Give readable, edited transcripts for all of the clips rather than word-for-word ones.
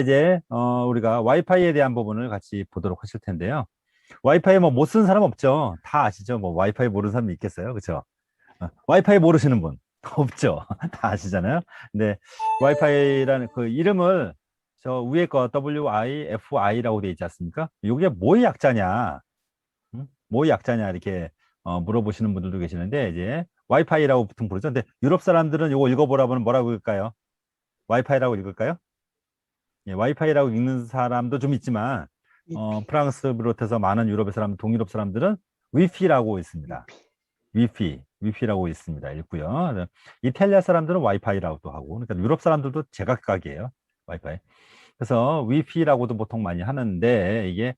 이제 우리가 와이파이에 대한 부분을 같이 보도록 하실 텐데요. 와이파이 뭐 못 쓰는 사람 없죠. 다 아시죠? 뭐 와이파이 모르는 사람이 있겠어요, 그렇죠? 와이파이 모르시는 분 없죠. 다 아시잖아요. 근데 와이파이라는 그 이름을 저 위에 거 WIFI라고 돼 있지 않습니까? 이게 뭐의 약자냐? 뭐의 약자냐 이렇게 물어보시는 분들도 계시는데 이제 와이파이라고 보통 부르죠. 근데 유럽 사람들은 이거 읽어보라면 뭐라고 읽을까요? 와이파이라고 읽을까요? 예, 와이파이라고 읽는 사람도 좀 있지만 위피, 프랑스 비롯해서 많은 유럽의 사람, 동유럽 사람들은 위피라고 있습니다. 위피. 위피라고 있습니다. 읽고요. 그래서 이탈리아 사람들은 와이파이라고도 하고, 그러니까 유럽 사람들도 제각각이에요. 와이파이. 그래서 위피라고도 보통 많이 하는데 이게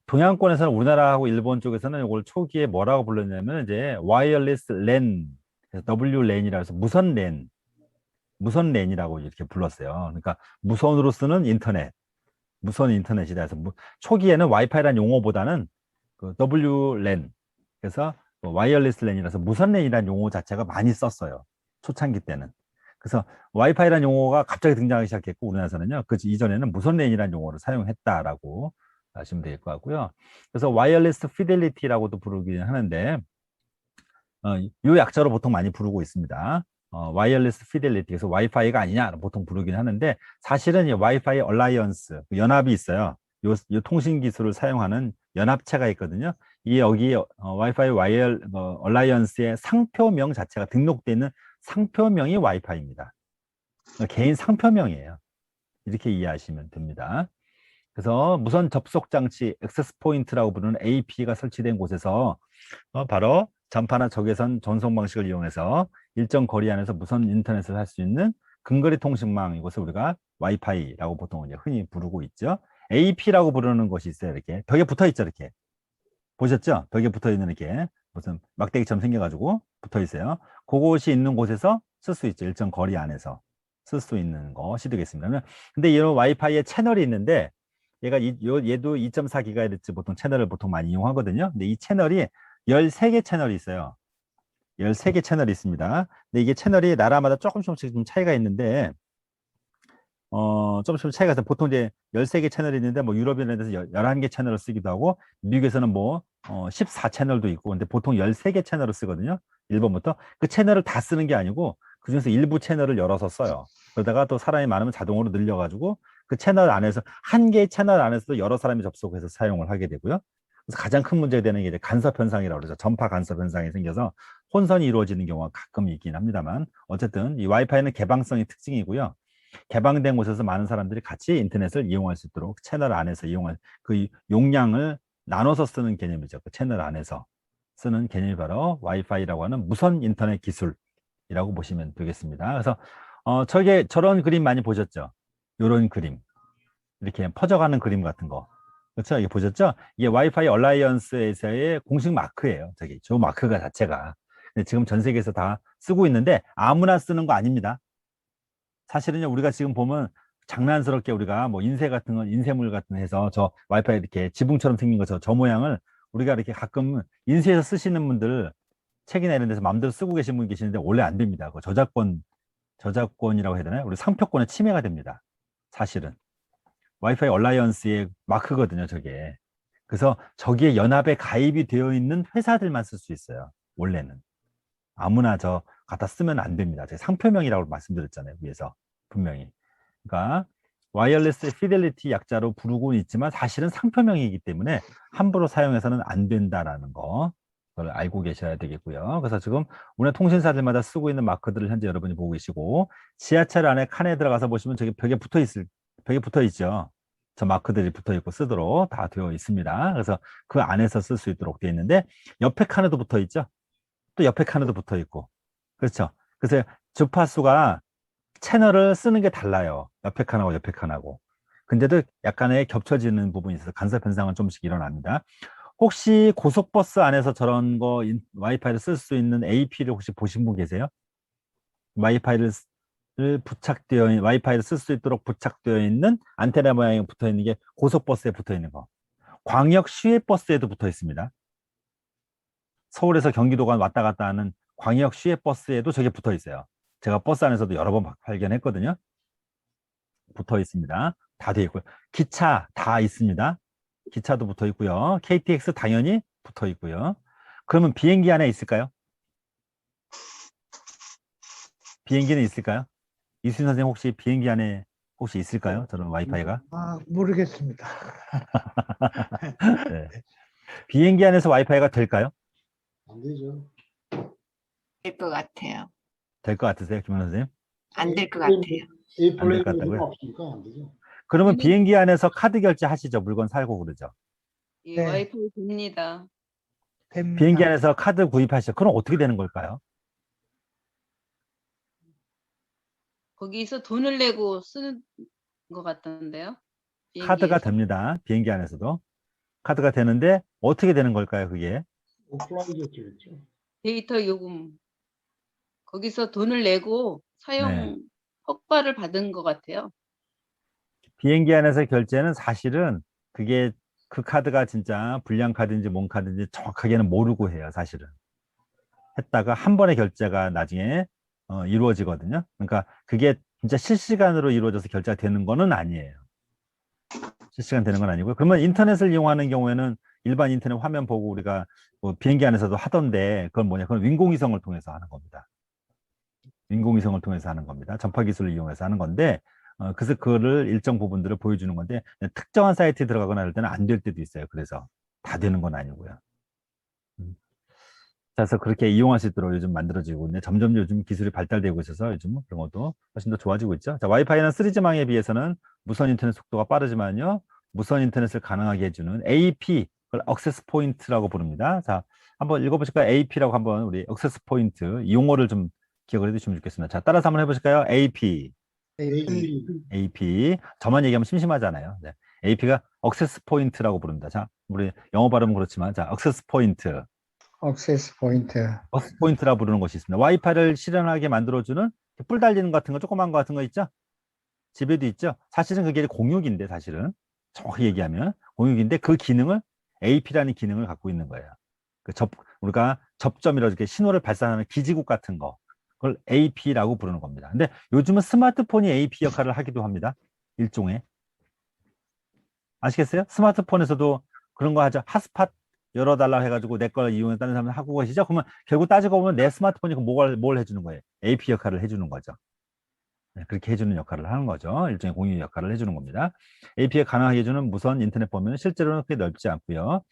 동양권에서는 우리나라하고 일본 쪽에서는 이걸 초기에 뭐라고 불렀냐면 이제 와이어리스 랜, 그래서 W 랜이라고 해서 무선 랜이라고 이렇게 불렀어요. 그러니까 무선으로 쓰는 인터넷, 무선 인터넷이라 해서 초기에는 와이파이라는 용어보다는 그 WLAN, 그래서 와이어리스 랜이라서 무선 랜이라는 용어 자체가 많이 썼어요. 초창기 때는. 그래서 와이파이라는 용어가 갑자기 등장하기 시작했고 우리나라에서는요. 그 이전에는 무선 랜이라는 용어를 사용했다라고 하시면 될 것 같고요. 그래서 와이어리스 피델리티라고도 부르긴 하는데 이 약자로 보통 많이 부르고 있습니다. 와이어리스 피델리티, 그래서 와이파이가 아니냐 보통 부르긴 하는데 사실은 이 와이파이 얼라이언스 연합이 있어요. 요 통신 기술을 사용하는 연합체가 있거든요. 이 여기 와이파이 얼라이언스의 상표명 자체가 등록되어 있는 상표명이 와이파이입니다. 개인 상표명이에요. 이렇게 이해하시면 됩니다. 그래서 무선 접속 장치 액세스 포인트라고 부르는 AP가 설치된 곳에서 바로 전파나 적외선 전송 방식을 이용해서 일정 거리 안에서 무선 인터넷을 할 수 있는 근거리 통신망, 이것을 우리가 와이파이라고 보통 이제 흔히 부르고 있죠. AP라고 부르는 것이 있어요. 이렇게 벽에 붙어 있죠. 이렇게 보셨죠? 벽에 붙어 있는 이렇게 무슨 막대기처럼 생겨가지고 붙어 있어요. 그것이 있는 곳에서 쓸 수 있죠. 일정 거리 안에서 쓸 수 있는 것이 되겠습니다. 근데 이런 와이파이에 채널이 있는데 얘도 2.4GHz 보통 채널을 보통 많이 이용하거든요. 근데 이 채널이 13개 채널이 있어요. 13개 채널이 있습니다. 근데 이게 채널이 나라마다 조금씩 좀 차이가 있는데, 조금씩 차이가 있어요. 보통 이제 13개 채널이 있는데, 뭐 유럽이나 데서 11개 채널을 쓰기도 하고, 미국에서는 뭐, 14 채널도 있고, 근데 보통 13개 채널을 쓰거든요. 일본부터. 그 채널을 다 쓰는 게 아니고, 그중에서 일부 채널을 열어서 써요. 그러다가 또 사람이 많으면 자동으로 늘려가지고, 그 채널 안에서, 한 개의 채널 안에서도 여러 사람이 접속해서 사용을 하게 되고요. 그래서 가장 큰 문제가 되는 게 이제 간섭 현상이라고 그러죠. 전파 간섭 현상이 생겨서 혼선이 이루어지는 경우가 가끔 있긴 합니다만, 어쨌든 이 와이파이는 개방성이 특징이고요. 개방된 곳에서 많은 사람들이 같이 인터넷을 이용할 수 있도록 채널 안에서 이용할 그 용량을 나눠서 쓰는 개념이죠. 그 채널 안에서 쓰는 개념이 바로 와이파이라고 하는 무선 인터넷 기술이라고 보시면 되겠습니다. 그래서 저런 그림 많이 보셨죠? 이런 그림, 이렇게 퍼져가는 그림 같은 거. 그렇죠? 이게 보셨죠? 이게 와이파이 얼라이언스에서의 공식 마크예요. 저 마크가 자체가. 근데 지금 전 세계에서 다 쓰고 있는데 아무나 쓰는 거 아닙니다. 사실은요, 우리가 지금 보면 장난스럽게 우리가 뭐 인쇄 같은 건, 인쇄물 같은 거 해서 저 와이파이 이렇게 지붕처럼 생긴 거, 저 모양을 우리가 이렇게 가끔 인쇄해서 쓰시는 분들 책이나 이런 데서 마음대로 쓰고 계신 분 계시는데 원래 안 됩니다. 그 저작권이라고 해야 되나요? 우리 상표권의 침해가 됩니다. 사실은. 와이파이 얼라이언스의 마크거든요, 저게. 그래서 저기에 연합에 가입이 되어 있는 회사들만 쓸 수 있어요. 원래는. 아무나 저 갖다 쓰면 안 됩니다. 제가 상표명이라고 말씀드렸잖아요. 위에서 분명히. 그러니까 와이어리스 피델리티 약자로 부르고 있지만 사실은 상표명이기 때문에 함부로 사용해서는 안 된다라는 거. 그걸 알고 계셔야 되겠고요. 그래서 지금 우리나라 통신사들마다 쓰고 있는 마크들을 현재 여러분이 보고 계시고 지하철 안에 칸에 들어가서 보시면 저기 벽에 붙어 있죠. 저 마크들이 붙어 있고 쓰도록 다 되어 있습니다. 그래서 그 안에서 쓸 수 있도록 되어 있는데 옆에 칸에도 붙어 있죠. 또 옆에 칸에도 붙어 있고. 그렇죠. 그래서 주파수가 채널을 쓰는 게 달라요. 옆에 칸하고 옆에 칸하고. 근데도 약간의 겹쳐지는 부분이 있어서 간섭 현상은 조금씩 일어납니다. 혹시 고속버스 안에서 저런 거 와이파이를 쓸 수 있는 AP를 혹시 보신 분 계세요? 와이파이를 와이파이를 쓸 수 있도록 부착되어 있는 안테나 모양이 붙어 있는 게 고속버스에 붙어 있는 거. 광역 시외버스에도 붙어 있습니다. 서울에서 경기도간 왔다 갔다 하는 광역 시외버스에도 저게 붙어 있어요. 제가 버스 안에서도 여러 번 발견했거든요. 붙어 있습니다. 다 되어 있고요. 기차 다 있습니다. 기차도 붙어 있고요. KTX 당연히 붙어 있고요. 그러면 비행기 안에 있을까요? 비행기는 있을까요? 이수진 선생님 혹시 비행기 안에 혹시 있을까요? 저런 와이파이가? 모르겠습니다. 네. 비행기 안에서 와이파이가 될까요? 안 되죠. 될 것 같아요. 될 것 같으세요, 김원 선생님? 안 될 것 같아요. 안 될 것 같다고요? 없으니까 안 되죠. 그러면 비행기 안에서 카드 결제 하시죠? 물건 살고 그러죠? 예, 네. 와이파이 됩니다. 됩니다. 비행기 안에서 카드 구입하시죠? 그럼 어떻게 되는 걸까요? 거기서 돈을 내고 쓰는 것 같던데요. 카드가 비행기에서. 됩니다. 비행기 안에서도. 카드가 되는데 어떻게 되는 걸까요, 그게? 오프라인 결제겠죠. 데이터 요금. 거기서 돈을 내고 사용 네. 허가를 받은 것 같아요. 비행기 안에서 결제는 사실은 그게 그 카드가 진짜 불량 카드인지 뭔 카드인지 정확하게는 모르고 해요, 사실은. 했다가 한 번의 결제가 나중에 이루어지거든요. 그러니까 그게 진짜 실시간으로 이루어져서 결제가 되는 거는 아니에요. 실시간 되는 건 아니고요. 그러면 인터넷을 이용하는 경우에는 일반 인터넷 화면 보고 우리가 뭐 비행기 안에서도 하던데 그건 뭐냐? 그건 인공위성을 통해서 하는 겁니다. 인공위성을 통해서 하는 겁니다. 전파 기술을 이용해서 하는 건데 그래서 그거를 일정 부분들을 보여주는 건데 특정한 사이트에 들어가거나 할 때는 안 될 때도 있어요. 그래서 다 되는 건 아니고요. 그래서 그렇게 이용할 수 있도록 요즘 만들어지고 있는데 점점 요즘 기술이 발달되고 있어서 요즘 그런 것도 훨씬 더 좋아지고 있죠. 자, 와이파이는 3G망에 비해서는 무선 인터넷 속도가 빠르지만요. 무선 인터넷을 가능하게 해주는 AP, 그걸 액세스 포인트라고 부릅니다. 자, 한번 읽어보실까요? AP라고 한번 우리 액세스 포인트 이 용어를 좀 기억을 해두시면 좋겠습니다. 자, 따라서 한번 해보실까요? AP. AP. 저만 얘기하면 심심하잖아요. 네. AP가 액세스 포인트라고 부릅니다. 자, 우리 영어 발음은 그렇지만, 자, 액세스 포인트. 액세스 포인트. 액세스 포인트라 부르는 것이 있습니다. 와이파이를 실현하게 만들어주는 뿔 달리는 거 같은 거, 조그만 거 같은 거 있죠? 집에도 있죠? 사실은 그게 공육인데, 사실은. 정확히 얘기하면. 공육인데 그 기능을 AP라는 기능을 갖고 있는 거예요. 우리가 접점이라 이렇게 신호를 발산하는 기지국 같은 거. 그걸 AP라고 부르는 겁니다. 근데 요즘은 스마트폰이 AP 역할을 하기도 합니다. 일종의. 아시겠어요? 스마트폰에서도 그런 거 하죠. 핫스팟 열어달라고 해가지고 내 걸 이용해 다른 사람들 하고 계시죠? 그러면 결국 따지고 보면 내 스마트폰이 뭘 해주는 거예요? AP 역할을 해주는 거죠. 네, 그렇게 해주는 역할을 하는 거죠. 일종의 공유 역할을 해주는 겁니다. AP가 가능하게 해주는 무선 인터넷 범위는 실제로는 그렇게 넓지 않고요.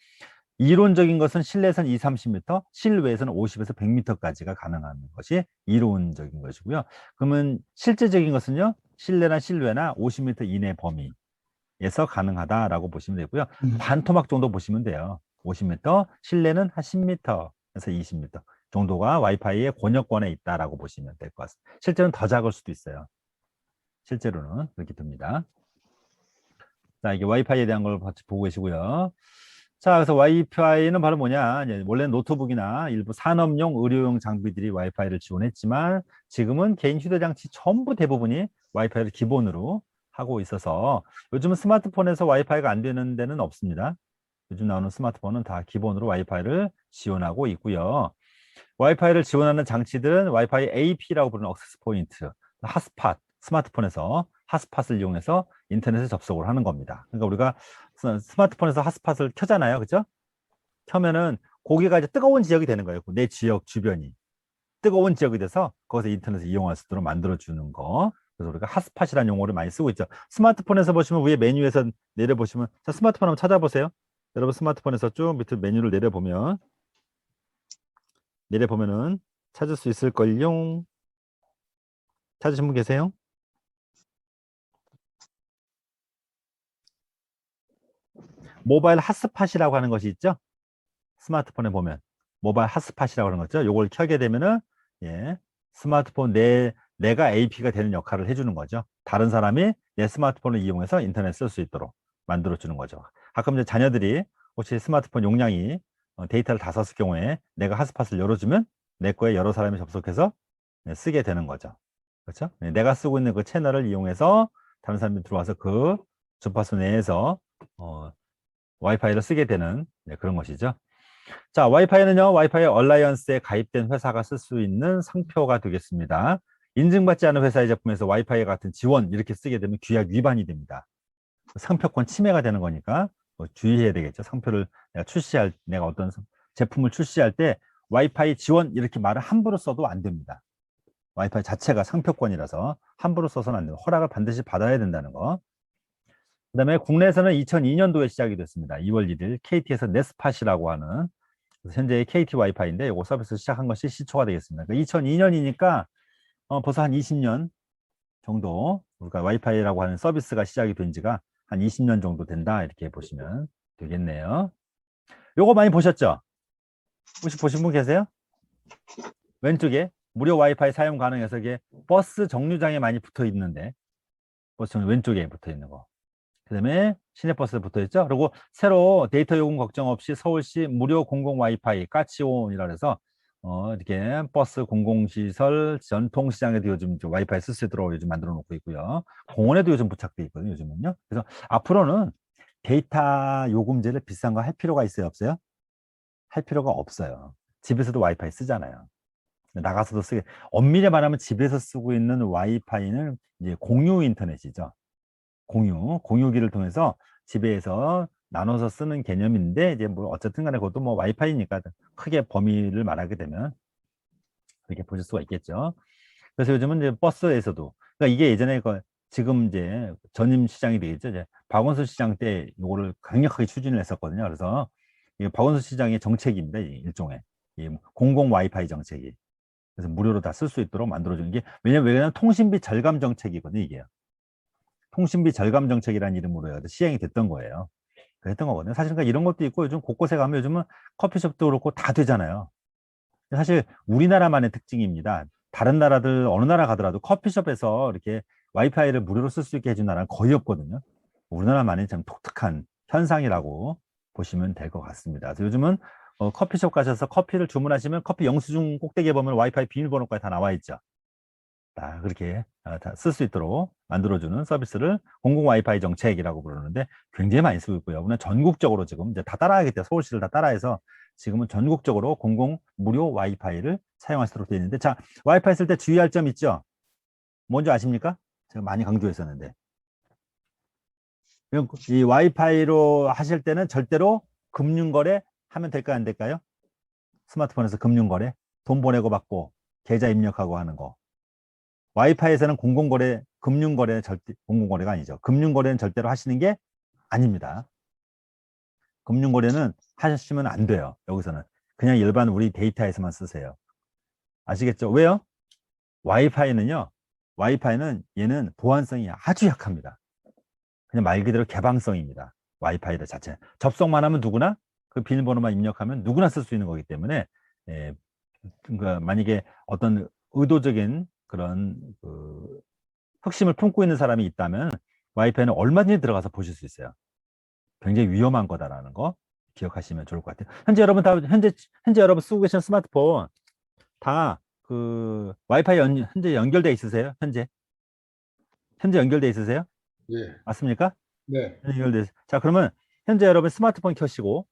이론적인 것은 실내에서는 2, 30m, 실외에서는 50에서 100m까지가 가능한 것이 이론적인 것이고요. 그러면 실제적인 것은요, 실내나 실외나 50m 이내 범위에서 가능하다라고 보시면 되고요. 반토막 정도 보시면 돼요. 50m, 실내는 한 10m에서 20m 정도가 와이파이의 권역권에 있다라고 보시면 될 것 같습니다. 실제로는 더 작을 수도 있어요. 실제로는 그렇게 됩니다. 자, 이게 와이파이에 대한 걸 같이 보고 계시고요. 자, 그래서 와이파이는 바로 뭐냐? 원래는 노트북이나 일부 산업용, 의료용 장비들이 와이파이를 지원했지만 지금은 개인 휴대장치 전부 대부분이 와이파이를 기본으로 하고 있어서 요즘은 스마트폰에서 와이파이가 안 되는 데는 없습니다. 요즘 나오는 스마트폰은 다 기본으로 와이파이를 지원하고 있고요. 와이파이를 지원하는 장치들은 와이파이 AP라고 부르는 액세스 포인트, 핫스팟, 스마트폰에서 핫스팟을 이용해서 인터넷에 접속을 하는 겁니다. 그러니까 우리가 스마트폰에서 핫스팟을 켜잖아요. 그죠? 켜면은 고기가 이제 뜨거운 지역이 되는 거예요. 내 지역 주변이. 뜨거운 지역이 돼서 거기서 인터넷을 이용할 수 있도록 만들어주는 거. 그래서 우리가 핫스팟이라는 용어를 많이 쓰고 있죠. 스마트폰에서 보시면 위에 메뉴에서 내려보시면, 자, 스마트폰 한번 찾아보세요. 여러분 스마트폰에서 쭉 밑에 메뉴를 내려보면은 찾을 수 있을걸요. 찾으신 분 계세요? 모바일 핫스팟이라고 하는 것이 있죠? 스마트폰에 보면 모바일 핫스팟이라고 하는 거죠. 요걸 켜게 되면은 스마트폰 내가 AP가 되는 역할을 해주는 거죠. 다른 사람이 내 스마트폰을 이용해서 인터넷 쓸 수 있도록 만들어 주는 거죠. 가끔 이제 자녀들이 혹시 스마트폰 용량이 데이터를 다 썼을 경우에 내가 핫스팟을 열어주면 내 거에 여러 사람이 접속해서 쓰게 되는 거죠. 그렇죠? 내가 쓰고 있는 그 채널을 이용해서 다른 사람들이 들어와서 그 주파수 내에서 와이파이를 쓰게 되는 그런 것이죠. 자, 와이파이는요, 와이파이 얼라이언스에 가입된 회사가 쓸 수 있는 상표가 되겠습니다. 인증받지 않은 회사의 제품에서 와이파이 같은 지원 이렇게 쓰게 되면 규약 위반이 됩니다. 상표권 침해가 되는 거니까 뭐 주의해야 되겠죠. 상표를 내가 어떤 제품을 출시할 때 와이파이 지원 이렇게 말을 함부로 써도 안 됩니다. 와이파이 자체가 상표권이라서 함부로 써서는 안 돼요. 허락을 반드시 받아야 된다는 거. 그다음에 국내에서는 2002년도에 시작이 됐습니다. 2월 1일 KT에서 네스팟이라고 하는 현재 KT 와이파이인데 이거 서비스 시작한 것이 시초가 되겠습니다. 그러니까 2002년이니까 벌써 한 20년 정도 우리가 와이파이라고 하는 서비스가 시작이 된 지가 한 20년 정도 된다 이렇게 보시면 되겠네요. 요거 많이 보셨죠? 혹시 보신 분 계세요? 왼쪽에 무료 와이파이 사용 가능해서 이게 버스 정류장에 많이 붙어 있는데 버스 왼쪽에 붙어 있는 거. 그다음에 시내버스 붙어 있죠. 그리고 새로 데이터 요금 걱정 없이 서울시 무료 공공 와이파이 까치온이라 해서 이렇게 버스 공공시설 전통시장에도 요즘 와이파이 쓸 수 있도록 요즘 만들어 놓고 있고요. 공원에도 요즘 부착돼 있거든요. 요즘은요. 그래서 앞으로는 데이터 요금제를 비싼 거 할 필요가 있어요, 없어요? 할 필요가 없어요. 집에서도 와이파이 쓰잖아요. 나가서도 쓰게. 엄밀히 말하면 집에서 쓰고 있는 와이파이는 이제 공유 인터넷이죠. 공유기를 통해서 집에서 나눠서 쓰는 개념인데 이제 뭐 어쨌든 간에 그것도 뭐 와이파이니까 크게 범위를 말하게 되면 그렇게 보실 수가 있겠죠. 그래서 요즘은 이제 버스에서도 그러니까 이게 예전에 지금 이제 전임 시장이 되겠죠. 이제 박원순 시장 때 이거를 강력하게 추진을 했었거든요. 그래서 이게 박원순 시장의 정책입니다. 일종의 이 공공 와이파이 정책이. 그래서 무료로 다 쓸 수 있도록 만들어주는 게 왜냐면 통신비 절감 정책이거든요. 이게. 통신비 절감 정책이라는 이름으로 시행이 됐던 거예요. 그랬던 거거든요. 사실 그러니까 이런 것도 있고 요즘 곳곳에 가면 요즘은 커피숍도 그렇고 다 되잖아요. 사실 우리나라만의 특징입니다. 다른 나라들 어느 나라 가더라도 커피숍에서 이렇게 와이파이를 무료로 쓸 수 있게 해준 나라는 거의 없거든요. 우리나라만의 참 독특한 현상이라고 보시면 될 것 같습니다. 그래서 요즘은 커피숍 가셔서 커피를 주문하시면 커피 영수증 꼭대기에 보면 와이파이 비밀번호까지 다 나와 있죠. 다 그렇게 쓸 수 있도록 만들어주는 서비스를 공공 와이파이 정책이라고 부르는데 굉장히 많이 쓰고 있고요. 우리는 전국적으로 지금 이제 다 따라하기 때문에 서울시를 다 따라해서 지금은 전국적으로 공공 무료 와이파이를 사용할 수 있도록 되어 있는데 자, 와이파이 쓸 때 주의할 점 있죠? 뭔지 아십니까? 제가 많이 강조했었는데 이 와이파이로 하실 때는 절대로 금융거래 하면 될까요? 안 될까요? 스마트폰에서 금융거래 돈 보내고 받고 계좌 입력하고 하는 거 와이파이에서는 공공거래, 금융거래는 절대, 공공거래가 아니죠. 금융거래는 절대로 하시는 게 아닙니다. 금융거래는 하시면 안 돼요. 여기서는. 그냥 일반 우리 데이터에서만 쓰세요. 아시겠죠? 왜요? 와이파이는요, 와이파이는 얘는 보안성이 아주 약합니다. 그냥 말 그대로 개방성입니다. 와이파이들 자체. 접속만 하면 누구나 그 비밀번호만 입력하면 누구나 쓸 수 있는 거기 때문에, 그러니까 만약에 어떤 의도적인 그런 흑심을 품고 있는 사람이 있다면 와이파이는 얼마든지 들어가서 보실 수 있어요. 굉장히 위험한 거다라는 거 기억하시면 좋을 것 같아요. 현재 여러분 현재 여러분 쓰고 계신 스마트폰 다 와이파이 현재 연결돼 있으세요? 현재 연결돼 있으세요? 예. 맞습니까? 네. 자, 그러면 현재 여러분 스마트폰 켜시고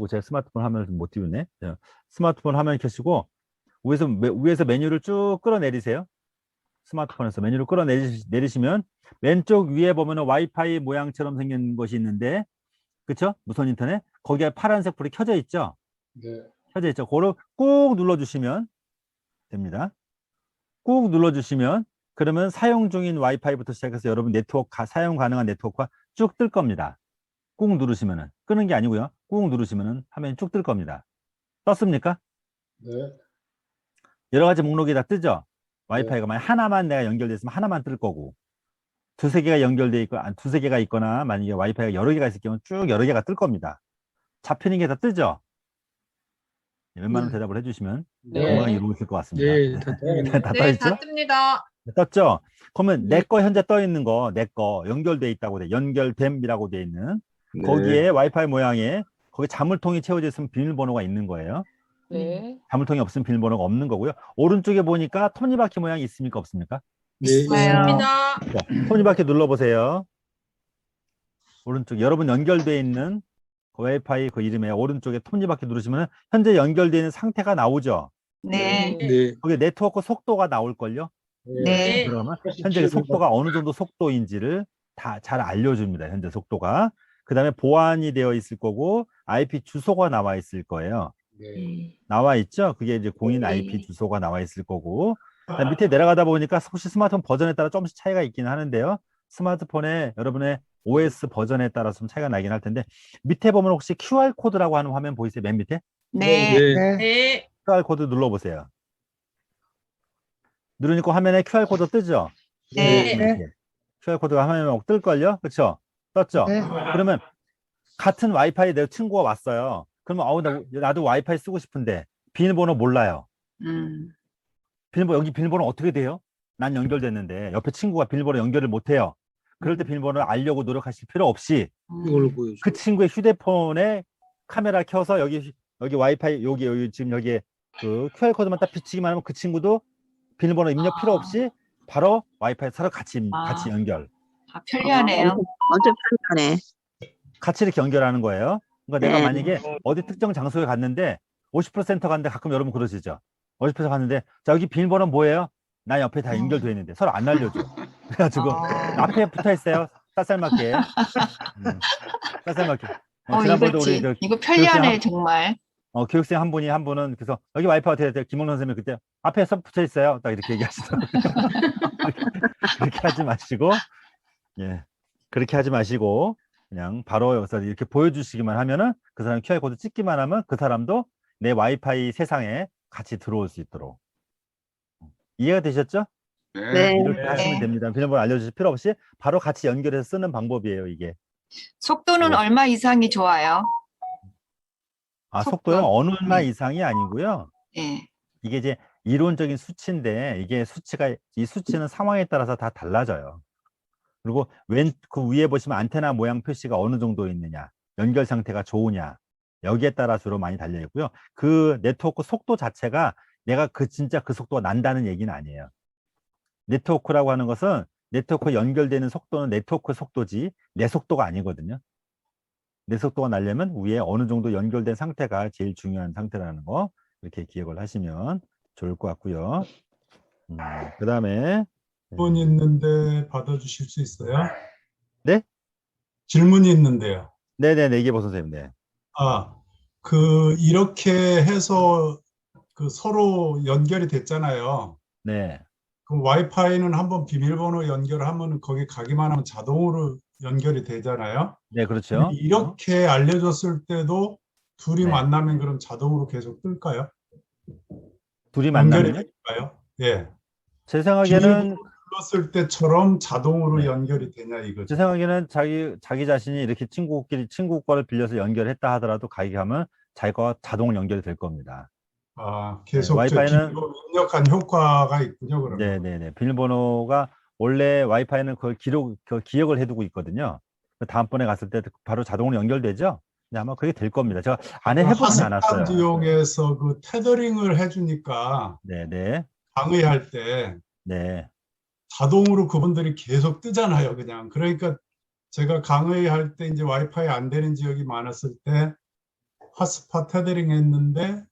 제가 스마트폰 화면을 못 띄우네. 스마트폰 화면 켜시고 위에서 메뉴를 쭉 끌어내리세요. 스마트폰에서 메뉴를 끌어내리시면 왼쪽 위에 보면 와이파이 모양처럼 생긴 것이 있는데 그쵸? 무선 인터넷 거기에 파란색 불이 켜져 있죠? 네. 켜져 있죠? 그거를 꾹 눌러주시면 됩니다. 꾹 눌러주시면 그러면 사용 중인 와이파이부터 시작해서 여러분 사용 가능한 네트워크가 쭉 뜰 겁니다. 꾹 누르시면은 끄는 게 아니고요. 꾹 누르시면은 화면이 쭉 뜰 겁니다. 떴습니까? 네. 여러 가지 목록이 다 뜨죠? 와이파이가 네. 만약 하나만 내가 연결돼 있으면 하나만 뜰 거고 두세 개가 연결돼 있고 두세 개가 있거나 만약에 와이파이가 여러 개가 있을 경우는 쭉 여러 개가 뜰 겁니다. 잡히는 게 다 뜨죠? 웬만하면 네. 대답을 해주시면 네. 건강하게 이루어질 것 같습니다. 네. 다 다 네, 떠있죠? 다 뜹니다. 떴죠? 그러면 네. 내 거 현재 떠 있는 거, 내 거 연결돼 있다고 돼. 연결됨이라고 돼 있는 네. 거기에 와이파이 모양에 거기 자물통이 채워져 있으면 비밀번호가 있는 거예요. 네. 자물통이 없으면 비밀번호가 없는 거고요. 오른쪽에 보니까 톱니바퀴 모양이 있습니까? 없습니까? 네. 있어요. 자, 톱니바퀴 눌러보세요. 오른쪽 여러분 연결돼 있는 그 와이파이 그 이름에 오른쪽에 톱니바퀴 누르시면 현재 연결되어 있는 상태가 나오죠. 네. 네. 거기 네트워크 속도가 나올걸요? 네. 들어가면 현재 속도가 어느 정도 속도인지를 다 잘 알려줍니다. 현재 속도가. 그 다음에 보안이 되어 있을 거고 IP 주소가 나와 있을 거예요. 나와 있죠? 그게 이제 공인 IP 네. 주소가 나와 있을 거고. 그다음 밑에 내려가다 보니까 혹시 스마트폰 버전에 따라 조금씩 차이가 있긴 하는데요. 스마트폰의 여러분의 OS 버전에 따라서 좀 차이가 나긴 할 텐데 밑에 보면 혹시 QR 코드라고 하는 화면 보이세요? 맨 밑에? 네. 네. 네. QR 코드 눌러보세요. 누르니까 화면에 QR 코드 뜨죠? 네. 이렇게. QR 코드가 화면에 막 뜰걸요? 그렇죠? 떴죠? 네. 그러면 같은 와이파이 내 친구가 왔어요. 그러면 나도 와이파이 쓰고 싶은데 비밀번호 몰라요. 여기 비밀번호 어떻게 돼요? 난 연결됐는데 옆에 친구가 비밀번호 연결을 못해요. 그럴 때 비밀번호를 알려고 노력하실 필요 없이 이걸 보여줘. 그 친구의 휴대폰에 카메라 켜서 여기 와이파이 여기 지금 여기에 그 QR 코드만 딱 비치기만 하면 그 친구도 비밀번호 입력 필요 없이 바로 와이파이 서로 같이 연결. 아, 편리하네요. 완전 편하네. 같이 이렇게 연결하는 거예요. 그러니까 내가 네. 만약에 어디 특정 장소에 갔는데 50% 센터 갔는데 가끔 여러분 그러시죠. 50% 갔는데 자 여기 비밀번호 뭐예요? 나 옆에 다 연결돼 있는데 서로 안 알려줘. 그래가지고 앞에 붙어 있어요. 쌀쌀맞게. 쌀쌀맞게. 지난번에도 우리 이거 편리하네, 교육생 정말. 교육생 한 분은 그래서 여기 와이파이 어떻게 돼요? 김홍 선생님이 그때 앞에 서 붙어 있어요. 딱 이렇게 얘기하시더라고요. 그렇게 하지 마시고 예 그렇게 하지 마시고 그냥 바로 여기서 이렇게 보여주시기만 하면은 그 사람 QR 코드 찍기만 하면 그 사람도 내 와이파이 세상에 같이 들어올 수 있도록. 이해가 되셨죠? 네. 이렇게 하시면 됩니다. 비밀번호 알려주실 필요 없이 바로 같이 연결해서 쓰는 방법이에요, 이게. 속도는 네. 얼마 이상이 좋아요? 속도요? 얼마 이상이 아니고요. 네. 이게 이제 이론적인 수치인데 이 수치는 상황에 따라서 다 달라져요. 그리고 그 위에 보시면 안테나 모양 표시가 어느 정도 있느냐, 연결 상태가 좋으냐, 여기에 따라 주로 많이 달려 있고요. 그 네트워크 속도 자체가 내가 진짜 그 속도가 난다는 얘기는 아니에요. 네트워크라고 하는 것은 네트워크 연결되는 속도는 네트워크 속도지 내 속도가 아니거든요. 내 속도가 나려면 위에 어느 정도 연결된 상태가 제일 중요한 상태라는 거 이렇게 기억을 하시면 좋을 것 같고요. 그 다음에 질문이 있는데 받아주실 수 있어요? 네? 질문이 있는데요. 네네네, 이게 선생님. 네. 이렇게 해서 서로 연결이 됐잖아요. 네. 그럼 와이파이는 한번 비밀번호 연결하면 거기 가기만 하면 자동으로 연결이 되잖아요. 네, 그렇죠. 이렇게 알려줬을 때도 둘이 네. 만나면 그럼 자동으로 계속 뜰까요? 둘이 연결이 만나면요? 될까요? 예. 제 생각에는 비밀번호 눌렀을 때처럼 자동으로 네. 연결이 되냐 제 이거죠. 생각에는 자기 자신이 이렇게 친구 거를 빌려서 연결했다 하더라도 가면 자기가 자동 연결이 될 겁니다. 계속 와이파이는 입력한 효과가 있군요, 그러면. 네네네. 비밀번호가 원래 와이파이는 그걸 기억을 해두고 있거든요. 다음번에 갔을 때 바로 자동으로 연결되죠? 네, 아마 그게 될 겁니다. 제가 안에 해보진 않았어요. 이용해서 그 테더링을 해주니까 네네. 강의할 때 네. 자동으로 그분들이 계속 뜨잖아요, 그냥. 그러니까 제가 강의할 때 이제 와이파이 안 되는 지역이 많았을 때 핫스팟 테더링 했는데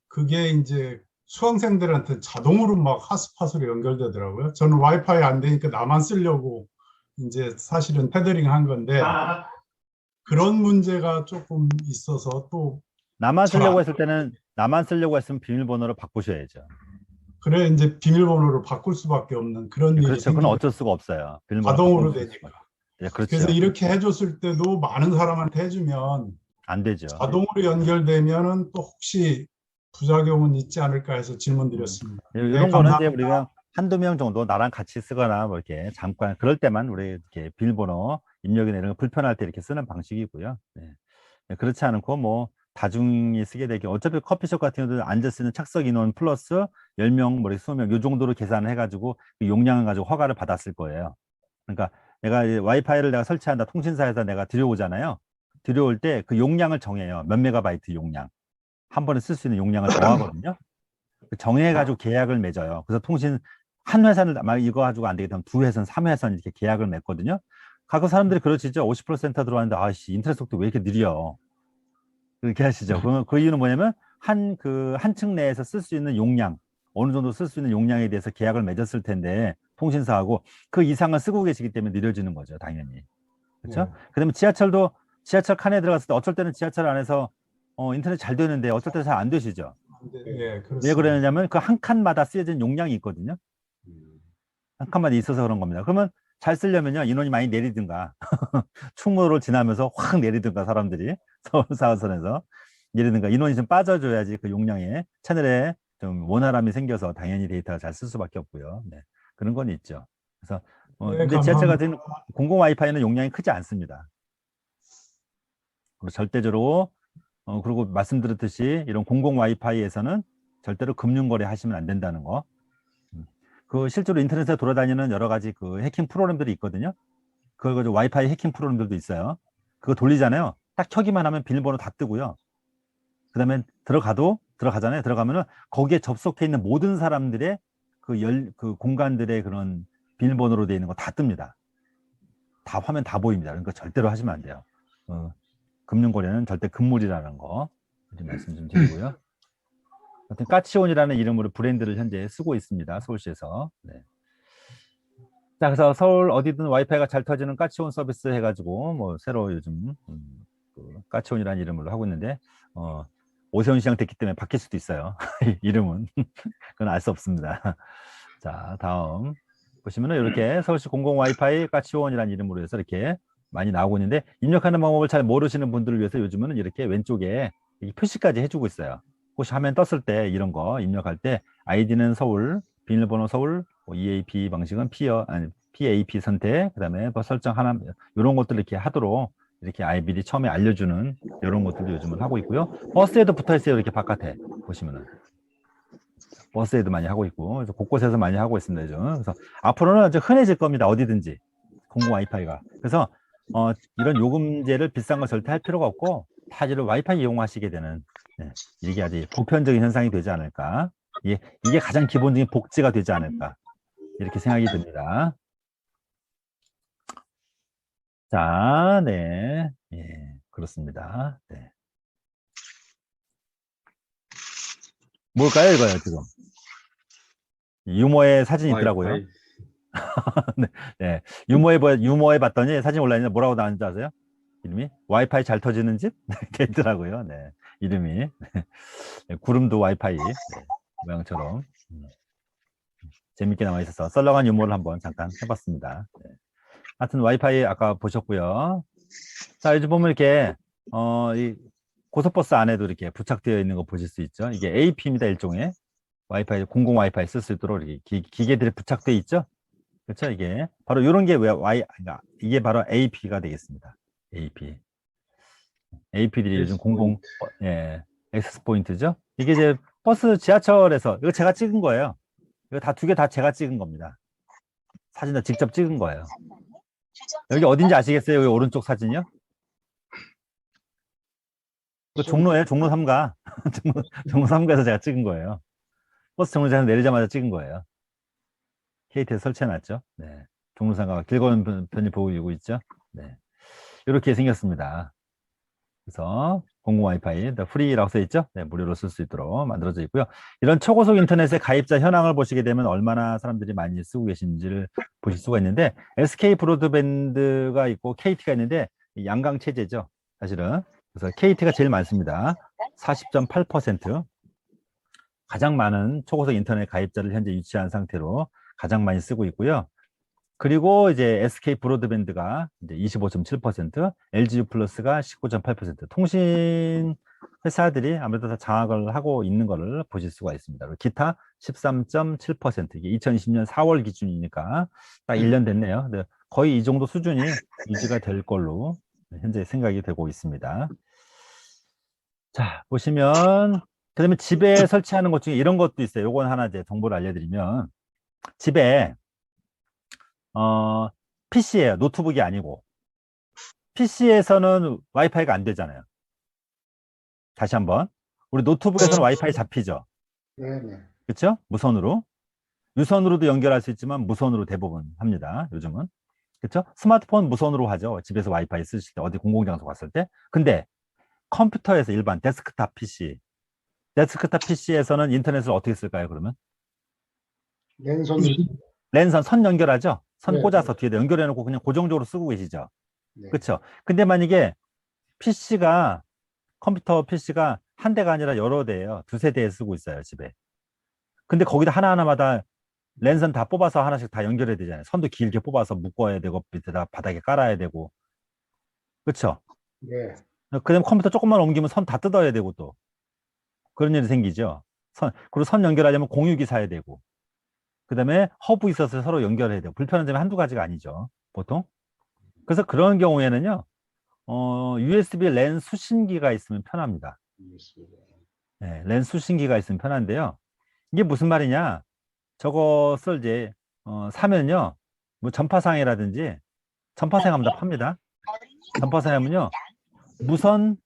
그게 이제 수강생들한테 자동으로 막 핫스팟으로 연결되더라고요. 저는 와이파이 안 되니까 나만 쓰려고 이제 사실은 테더링 한 건데 그런 문제가 조금 있어서 또 나만 쓰려고 했으면 비밀번호를 바꾸셔야죠. 그래 이제 비밀번호를 바꿀 수밖에 없는 그런 일이 그렇죠. 그건 어쩔 수가 없어요. 비밀번호 자동으로 바꿀 되니까. 네, 그렇죠. 그래서 이렇게 해줬을 때도 많은 사람한테 해주면 안 되죠. 자동으로 연결되면은 또 혹시 부작용은 있지 않을까 해서 질문드렸습니다. 이런 네, 거는 감사합니다. 이제 우리가 한두 명 정도 나랑 같이 쓰거나 뭐 이렇게 잠깐 그럴 때만 우리 이렇게 비밀번호 입력이나 이런 거 불편할 때 이렇게 쓰는 방식이고요. 네. 그렇지 않고 뭐 다중이 쓰게 되게 어차피 커피숍 같은 경우도 앉아 쓰는 착석 인원 플러스 10명, 뭐 20명 요 정도로 계산을 해가지고 그 용량을 가지고 허가를 받았을 거예요. 그러니까 내가 와이파이를 내가 설치한다 통신사에서 내가 들여오잖아요. 들여올 때 그 용량을 정해요. 몇 메가바이트 용량. 한 번에 쓸 수 있는 용량을 정하거든요. 정해가지고 계약을 맺어요. 그래서 한 회사는 막 이거 가지고 안 되겠다면 두 회선, 3회선 이렇게 계약을 맺거든요. 가끔 사람들이 그러시죠. 50% 센터 들어왔는데 아씨 인터넷 속도 왜 이렇게 느려? 그렇게 하시죠. 그러면 그 이유는 뭐냐면 한 층 내에서 쓸 수 있는 용량, 어느 정도 쓸 수 있는 용량에 대해서 계약을 맺었을 텐데, 통신사하고 그 이상을 쓰고 계시기 때문에 느려지는 거죠, 당연히. 그렇죠? 네. 그다음에 지하철도 지하철 칸에 들어갔을 때 어쩔 때는 지하철 안에서 인터넷 잘 되는데 어쩔 때는 잘 안 되시죠. 예, 왜 그렇습니다. 그러냐면 그 한 칸마다 쓰여진 용량이 있거든요. 한 칸마다 있어서 그런 겁니다. 그러면 잘 쓰려면요, 인원이 많이 내리든가, 충무로를 지나면서 확 내리든가, 사람들이 서울 4호선에서 내리든가, 인원이 좀 빠져줘야지 그 용량에, 채널에 좀 원활함이 생겨서 당연히 데이터가 잘 쓸 수밖에 없고요. 네, 그런 건 있죠. 그래서 네, 근데 지하철 감사합니다. 같은 공공 와이파이는 용량이 크지 않습니다. 그리고 절대적으로 그리고 말씀드렸듯이 이런 공공 와이파이에서는 절대로 금융거래 하시면 안 된다는 거. 그 실제로 인터넷에 돌아다니는 여러 가지 그 해킹 프로그램들이 있거든요. 그거 가지고 와이파이 해킹 프로그램들도 있어요. 그거 돌리잖아요. 딱 켜기만 하면 비밀번호 다 뜨고요. 그다음에 들어가잖아요. 들어가면은 거기에 접속해 있는 모든 사람들의 그 공간들의 그런 비밀번호로 되어 있는 거 다 뜹니다. 다 화면 다 보입니다. 그러니까 절대로 하시면 안 돼요. 금융거래는 절대 금물이라는 거 말씀 좀 드리고요. 하여튼 까치온이라는 이름으로 브랜드를 현재 쓰고 있습니다. 서울시에서. 네. 자, 그래서 서울 어디든 와이파이가 잘 터지는 까치온 서비스 해가지고 뭐 새로 요즘 그 까치온이라는 이름으로 하고 있는데 오세훈 시장 됐기 때문에 바뀔 수도 있어요. 이름은 그건 알 수 없습니다. 자, 다음 보시면은 이렇게 서울시 공공 와이파이 까치온이라는 이름으로 해서 이렇게 많이 나오고 있는데, 입력하는 방법을 잘 모르시는 분들을 위해서 요즘은 이렇게 왼쪽에 이렇게 표시까지 해주고 있어요. 혹시 화면 떴을 때 이런 거 입력할 때 아이디는 서울, 비밀번호 서울, EAP 방식은 PAP 선택, 그다음에 뭐 설정 하나, 이런 것들 이렇게 하도록 이렇게 미리 처음에 알려주는 이런 것들도 요즘은 하고 있고요. 버스에도 붙어 있어요. 이렇게 바깥에 보시면은 버스에도 많이 하고 있고, 그래서 곳곳에서 많이 하고 있습니다. 요즘. 그래서 앞으로는 아주 흔해질 겁니다. 어디든지 공공 와이파이가. 그래서 이런 요금제를 비싼 거 절대 할 필요가 없고 다 이런 와이파이 이용하시게 되는, 네, 이게 아주 보편적인 현상이 되지 않을까. 이게 가장 기본적인 복지가 되지 않을까, 이렇게 생각이 듭니다. 자, 네, 예, 그렇습니다. 네. 뭘까요, 이거요, 지금? 유머의 사진이 있더라고요. 네, 유머에 봤더니 사진 올라있는데 뭐라고 나왔는지 아세요? 이름이 와이파이 잘 터지는 집? 이렇게 있더라고요. 네, 이름이. 네, 구름도 와이파이, 네, 모양처럼 재밌게 나와 있어서 썰렁한 유머를 한번 잠깐 해봤습니다. 네. 하여튼 와이파이 아까 보셨고요. 자, 요즘 보면 이렇게 이 고속버스 안에도 이렇게 부착되어 있는 거 보실 수 있죠. 이게 AP입니다. 일종의 와이파이, 공공 와이파이 쓸 수 있도록 이렇게 기계들이 부착되어 있죠. 그렇죠. 이게 바로 이런 게 이게 바로 AP가 되겠습니다. AP들이 요즘 액세스 포인트죠. 이게 이제 버스, 지하철에서, 이거 제가 찍은 거예요. 이거 다 두 개 다 제가 찍은 겁니다. 사진도 직접 찍은 거예요. 여기 어딘지 아시겠어요? 여기 오른쪽 사진이요? 그 종로에 종로 3가 종로 3가에서 제가 찍은 거예요. 버스 정류장에서 내리자마자 찍은 거예요. KT에서 설치해놨죠. 네. 종로 3가가 길 거는 편이 보이고 있죠. 네. 이렇게 생겼습니다. 그래서 공공 와이파이, 프리라고 써 있죠. 네, 무료로 쓸 수 있도록 만들어져 있고요. 이런 초고속 인터넷의 가입자 현황을 보시게 되면 얼마나 사람들이 많이 쓰고 계신지를 보실 수가 있는데, SK 브로드밴드가 있고 KT가 있는데 양강 체제죠, 사실은. 그래서 KT가 제일 많습니다. 40.8%. 가장 많은 초고속 인터넷 가입자를 현재 유치한 상태로 가장 많이 쓰고 있고요. 그리고 이제 SK 브로드밴드가 이제 25.7%, LGU 플러스가 19.8%, 통신 회사들이 아무래도 다 장악을 하고 있는 것을 보실 수가 있습니다. 기타 13.7%, 이게 2020년 4월 기준이니까 딱 1년 됐네요. 네, 거의 이 정도 수준이 유지가 될 걸로 현재 생각이 되고 있습니다. 자, 보시면 그다음에 집에 설치하는 것 중에 이런 것도 있어요. 요건 하나 이제 정보를 알려드리면, 집에 PC예요. 노트북이 아니고. PC에서는 와이파이가 안 되잖아요. 다시 한번. 우리 노트북에서는 와이파이 잡히죠. 네네. 그렇죠? 무선으로. 유선으로도 연결할 수 있지만 무선으로 대부분 합니다. 요즘은. 그렇죠? 스마트폰 무선으로 하죠. 집에서 와이파이 쓰실 때, 어디 공공장소 갔을 때. 근데 컴퓨터에서 일반 데스크탑 PC, 데스크탑 PC에서는 인터넷을 어떻게 쓸까요, 그러면? 랜선. 랜선 선 연결하죠? 선 네, 꽂아서 뒤에다 연결해 놓고 그냥 고정적으로 쓰고 계시죠? 네. 그렇죠? 근데 만약에 컴퓨터 PC가 한 대가 아니라 여러 대예요. 두세 대 쓰고 있어요, 집에. 근데 거기다 하나하나마다 랜선 다 뽑아서 하나씩 다 연결해야 되잖아요. 선도 길게 뽑아서 묶어야 되고 밑에다 바닥에 깔아야 되고. 그렇죠? 네. 그다음에 컴퓨터 조금만 옮기면 선 다 뜯어야 되고 또 그런 일이 생기죠. 그리고 선 연결하려면 공유기 사야 되고. 그다음에 허브 있어서 서로 연결해야 돼요. 불편한 점이 한두 가지가 아니죠, 보통. 그래서 그런 경우에는요, USB 랜 수신기가 있으면 편합니다. 네, 랜 수신기가 있으면 편한데요. 이게 무슨 말이냐? 저것을 이제 사면요, 뭐 전파상이라든지 전파상 하면 다 팝니다. 전파상 하면요, 무선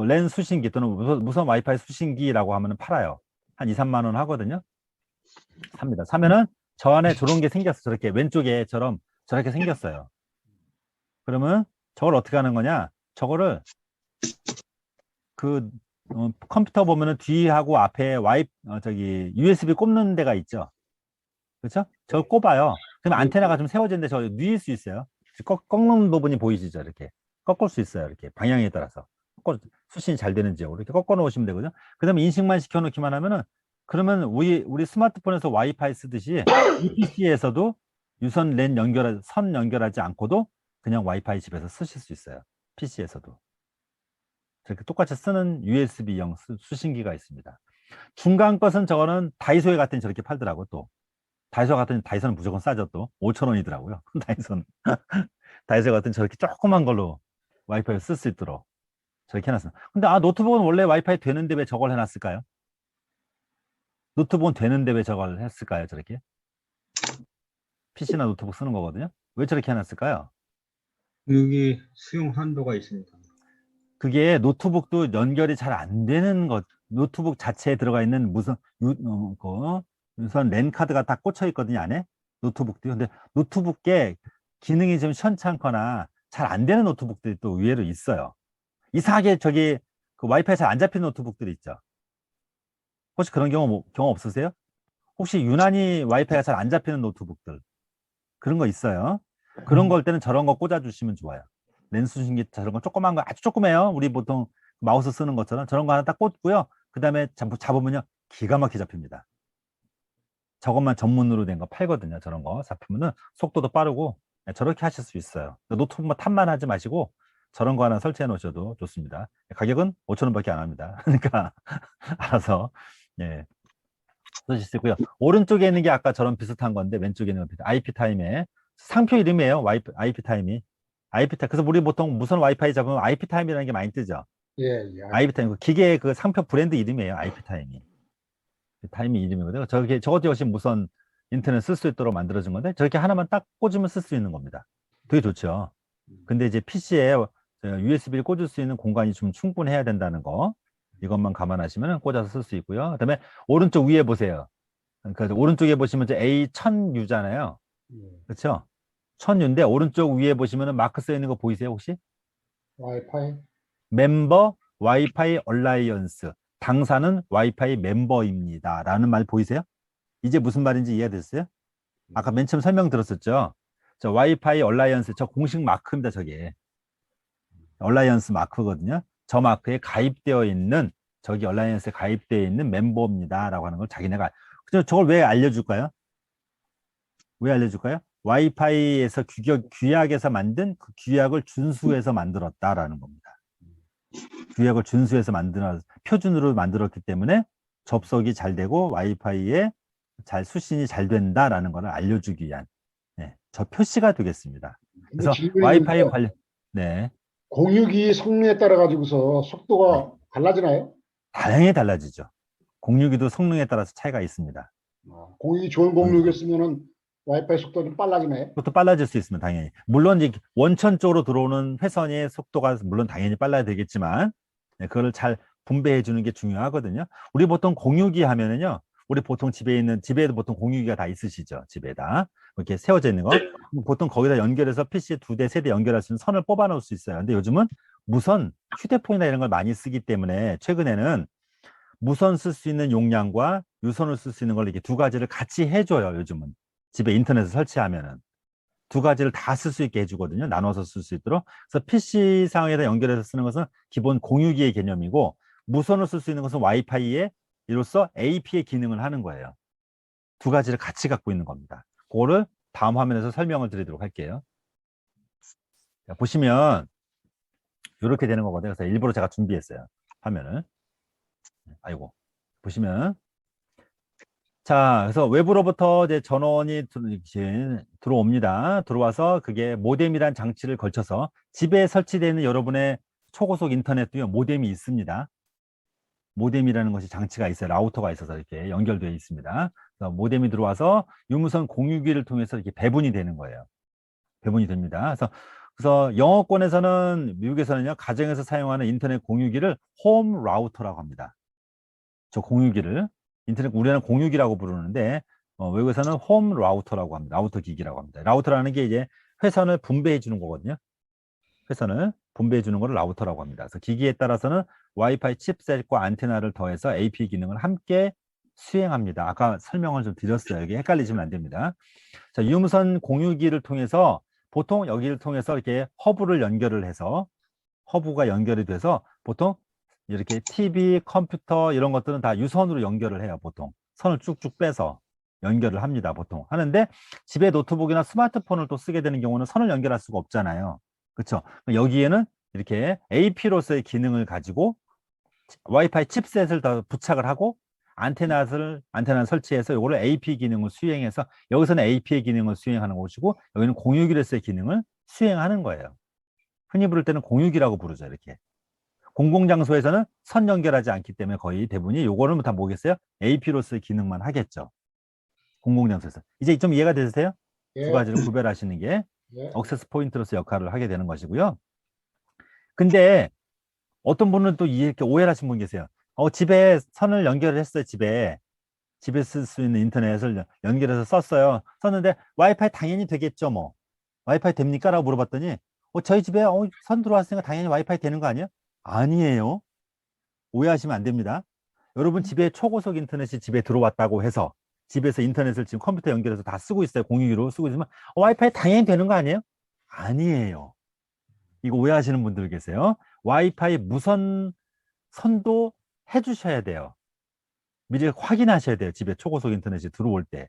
랜 수신기 또는 무선 와이파이 수신기라고 하면 팔아요. 한 2, 3만 원 하거든요. 삽니다. 사면은 저 안에 저런 게 생겼어. 저렇게 왼쪽에처럼 저렇게 생겼어요. 그러면 저걸 어떻게 하는 거냐? 저거를 컴퓨터 보면은 뒤하고 앞에 USB 꼽는 데가 있죠. 그렇죠? 저걸 꼽아요. 그러면 안테나가 좀 세워지는데 저 누일 수 있어요. 꺾는 부분이 보이시죠? 이렇게 꺾을 수 있어요. 이렇게 방향에 따라서 수신이 잘 되는 지역으로 이렇게 꺾어 놓으시면 되거든요. 그다음에 인식만 시켜 놓기만 하면은 그러면 우리 스마트폰에서 와이파이 쓰듯이 이 PC에서도 유선 랜 선 연결하지 않고도 그냥 와이파이 집에서 쓰실 수 있어요. PC에서도. 저렇게 똑같이 쓰는 USB형 수신기가 있습니다. 중간 것은 저거는 다이소에 갔더니 저렇게 팔더라고 또. 다이소는 무조건 싸죠 또. 5,000원이더라고요. 다이소는. 다이소에 갔더니 저렇게 조그만 걸로 와이파이를 쓸 수 있도록 저렇게 해놨습니다. 근데 노트북은 원래 와이파이 되는데 왜 저걸 해놨을까요? 노트북은 되는데 왜 저걸 했을까요? 저렇게? PC나 노트북 쓰는 거거든요. 왜 저렇게 해놨을까요? 여기 수용 한도가 있으니까. 그게 노트북도 연결이 잘 안 되는 것, 노트북 자체에 들어가 있는 무선 랜 카드가 다 꽂혀 있거든요, 안에. 노트북도. 근데 노트북에 기능이 좀 시원찮거나 잘 안 되는 노트북들이 또 의외로 있어요. 이상하게 그 와이파이 잘 안 잡히는 노트북들이 있죠. 혹시 그런 경험 없으세요? 혹시 유난히 와이파이가 잘 안 잡히는 노트북들 그런 거 있어요. 그런 걸 때는 저런 거 꽂아주시면 좋아요. 랜 수신기 저런 거 조그만 거 아주 조그매요. 우리 보통 마우스 쓰는 것처럼 저런 거 하나 딱 꽂고요. 그 다음에 잡으면요 기가 막히게 잡힙니다. 저것만 전문으로 된 거 팔거든요. 저런 거 잡히면은 속도도 빠르고 저렇게 하실 수 있어요. 노트북만 탓만 하지 마시고 저런 거 하나 설치해 놓으셔도 좋습니다. 가격은 5,000원밖에 안 합니다. 그러니까 알아서 쓰실 수 있고요. 오른쪽에 있는 게 아까 저런 비슷한 건데 왼쪽에 있는 건 IP 타임에 상표 이름이에요. IP 타임이. 그래서 우리 보통 무선 와이파이 잡으면 IP 타임이라는 게 많이 뜨죠. 예. IP 타임 기계의 그 상표 브랜드 이름이에요. IP 타임이. 타임이 이름이거든요. 저것도 역시 무선 인터넷 쓸 수 있도록 만들어진 건데 저렇게 하나만 딱 꽂으면 쓸 수 있는 겁니다. 되게 좋죠. 근데 이제 PC에 USB를 꽂을 수 있는 공간이 좀 충분해야 된다는 거. 이것만 감안하시면 꽂아서 쓸 수 있고요. 그다음에 오른쪽 위에 보세요. 그러니까 오른쪽에 보시면 이제 A1000U잖아요. 그렇죠? 1000U인데 오른쪽 위에 보시면 마크 써 있는 거 보이세요 혹시? 와이파이. 멤버 와이파이 얼라이언스. 당사는 와이파이 멤버입니다. 라는 말 보이세요? 이제 무슨 말인지 이해됐어요? 아까 맨 처음 설명 들었었죠? 저 와이파이 얼라이언스, 저 공식 마크입니다, 저게. 얼라이언스 마크거든요. 저 마크에 가입되어 있는, 저기 얼라이언스에 가입되어 있는 멤버입니다. 라고 하는 걸 자기네가. 저걸 왜 알려줄까요? 왜 알려줄까요? 와이파이에서 규약에서 만든 그 규약을 준수해서 만들었다라는 겁니다. 규약을 준수해서 표준으로 만들었기 때문에 접속이 잘 되고 와이파이에 수신이 잘 된다라는 것을 알려주기 위한 저 표시가 되겠습니다. 그래서 와이파이 관련 공유기 성능에 따라 가지고서 속도가 달라지나요? 당연히 달라지죠. 공유기도 성능에 따라서 차이가 있습니다. 공유기 좋은 공유기 쓰면은 와이파이 속도가 좀 빨라지나요? 그것도 빨라질 수 있으면 당연히. 물론 이제 원천 쪽으로 들어오는 회선의 속도가 물론 당연히 빨라야 되겠지만 그걸 잘 분배해 주는 게 중요하거든요. 우리 보통 공유기 하면은요. 우리 보통 집에도 보통 공유기가 다 있으시죠. 집에다. 이렇게 세워져 있는 거. 보통 거기다 연결해서 PC 2대, 3대 연결할 수 있는 선을 뽑아 놓을 수 있어요. 근데 요즘은 무선 휴대폰이나 이런 걸 많이 쓰기 때문에 최근에는 무선 쓸 수 있는 용량과 유선을 쓸 수 있는 걸 이렇게 두 가지를 같이 해줘요. 요즘은 집에 인터넷을 설치하면은 두 가지를 다 쓸 수 있게 해주거든요. 나눠서 쓸 수 있도록. 그래서 PC 상에다 연결해서 쓰는 것은 기본 공유기의 개념이고, 무선을 쓸 수 있는 것은 와이파이에 이로써 AP의 기능을 하는 거예요. 두 가지를 같이 갖고 있는 겁니다. 그거를 다음 화면에서 설명을 드리도록 할게요. 자, 보시면 이렇게 되는 거거든요. 그래서 일부러 제가 준비했어요. 화면을. 아이고. 보시면. 자, 그래서 외부로부터 이제 전원이 들어옵니다. 들어와서 그게 모뎀이란 장치를 걸쳐서 집에 설치되어 있는 여러분의 초고속 인터넷도요, 모뎀이 있습니다. 모뎀이라는 것이 장치가 있어요. 라우터가 있어서 이렇게 연결되어 있습니다. 그래서 모뎀이 들어와서 유무선 공유기를 통해서 이렇게 배분이 되는 거예요. 배분이 됩니다. 그래서 영어권에서는, 미국에서는요, 가정에서 사용하는 인터넷 공유기를 홈 라우터라고 합니다. 저 공유기를 우리는 공유기라고 부르는데, 외국에서는 홈 라우터라고 합니다. 라우터 기기라고 합니다. 라우터라는 게 이제 회선을 분배해 주는 거거든요. 회선을 분배해 주는 거를 라우터라고 합니다. 그래서 기기에 따라서는 와이파이 칩셋과 안테나를 더해서 AP 기능을 함께 수행합니다. 아까 설명을 좀 드렸어요. 여기 헷갈리시면 안 됩니다. 자, 유무선 공유기를 통해서, 보통 여기를 통해서 이렇게 허브를 연결을 해서, 허브가 연결이 돼서 보통 이렇게 TV, 컴퓨터 이런 것들은 다 유선으로 연결을 해요. 보통 선을 쭉쭉 빼서 연결을 합니다. 보통 하는데, 집에 노트북이나 스마트폰을 또 쓰게 되는 경우는 선을 연결할 수가 없잖아요. 그렇죠? 여기에는 이렇게 AP로서의 기능을 가지고 와이파이 칩셋을 더 부착을 하고 안테나를 설치해서 이거를 AP 기능을 수행해서, 여기서는 AP의 기능을 수행하는 것이고 여기는 공유기로서의 기능을 수행하는 거예요. 흔히 부를 때는 공유기라고 부르죠. 이렇게 공공장소에서는 선 연결하지 않기 때문에 거의 대부분이 요거는 다 뭐겠어요? AP로서의 기능만 하겠죠. 공공장소에서. 이제 좀 이해가 되세요? 예. 두 가지를 구별하시는 게 예. 액세스 포인트로서 역할을 하게 되는 것이고요. 근데 어떤 분은 또 이렇게 오해를 하신 분 계세요. 집에 선을 연결했어요. 집에 쓸 수 있는 인터넷을 연결해서 썼는데 와이파이 당연히 되겠죠. 뭐 와이파이 됩니까? 라고 물어봤더니 저희 집에 선 들어왔으니까 당연히 와이파이 되는 거 아니에요? 아니에요. 오해하시면 안 됩니다. 여러분 집에 초고속 인터넷이 집에 들어왔다고 해서 집에서 인터넷을 지금 컴퓨터 연결해서 다 쓰고 있어요. 공유기로 쓰고 있으면 와이파이 당연히 되는 거 아니에요? 아니에요. 이거 오해하시는 분들 계세요. 와이파이 무선 선도 해주셔야 돼요. 미리 확인하셔야 돼요. 집에 초고속 인터넷이 들어올 때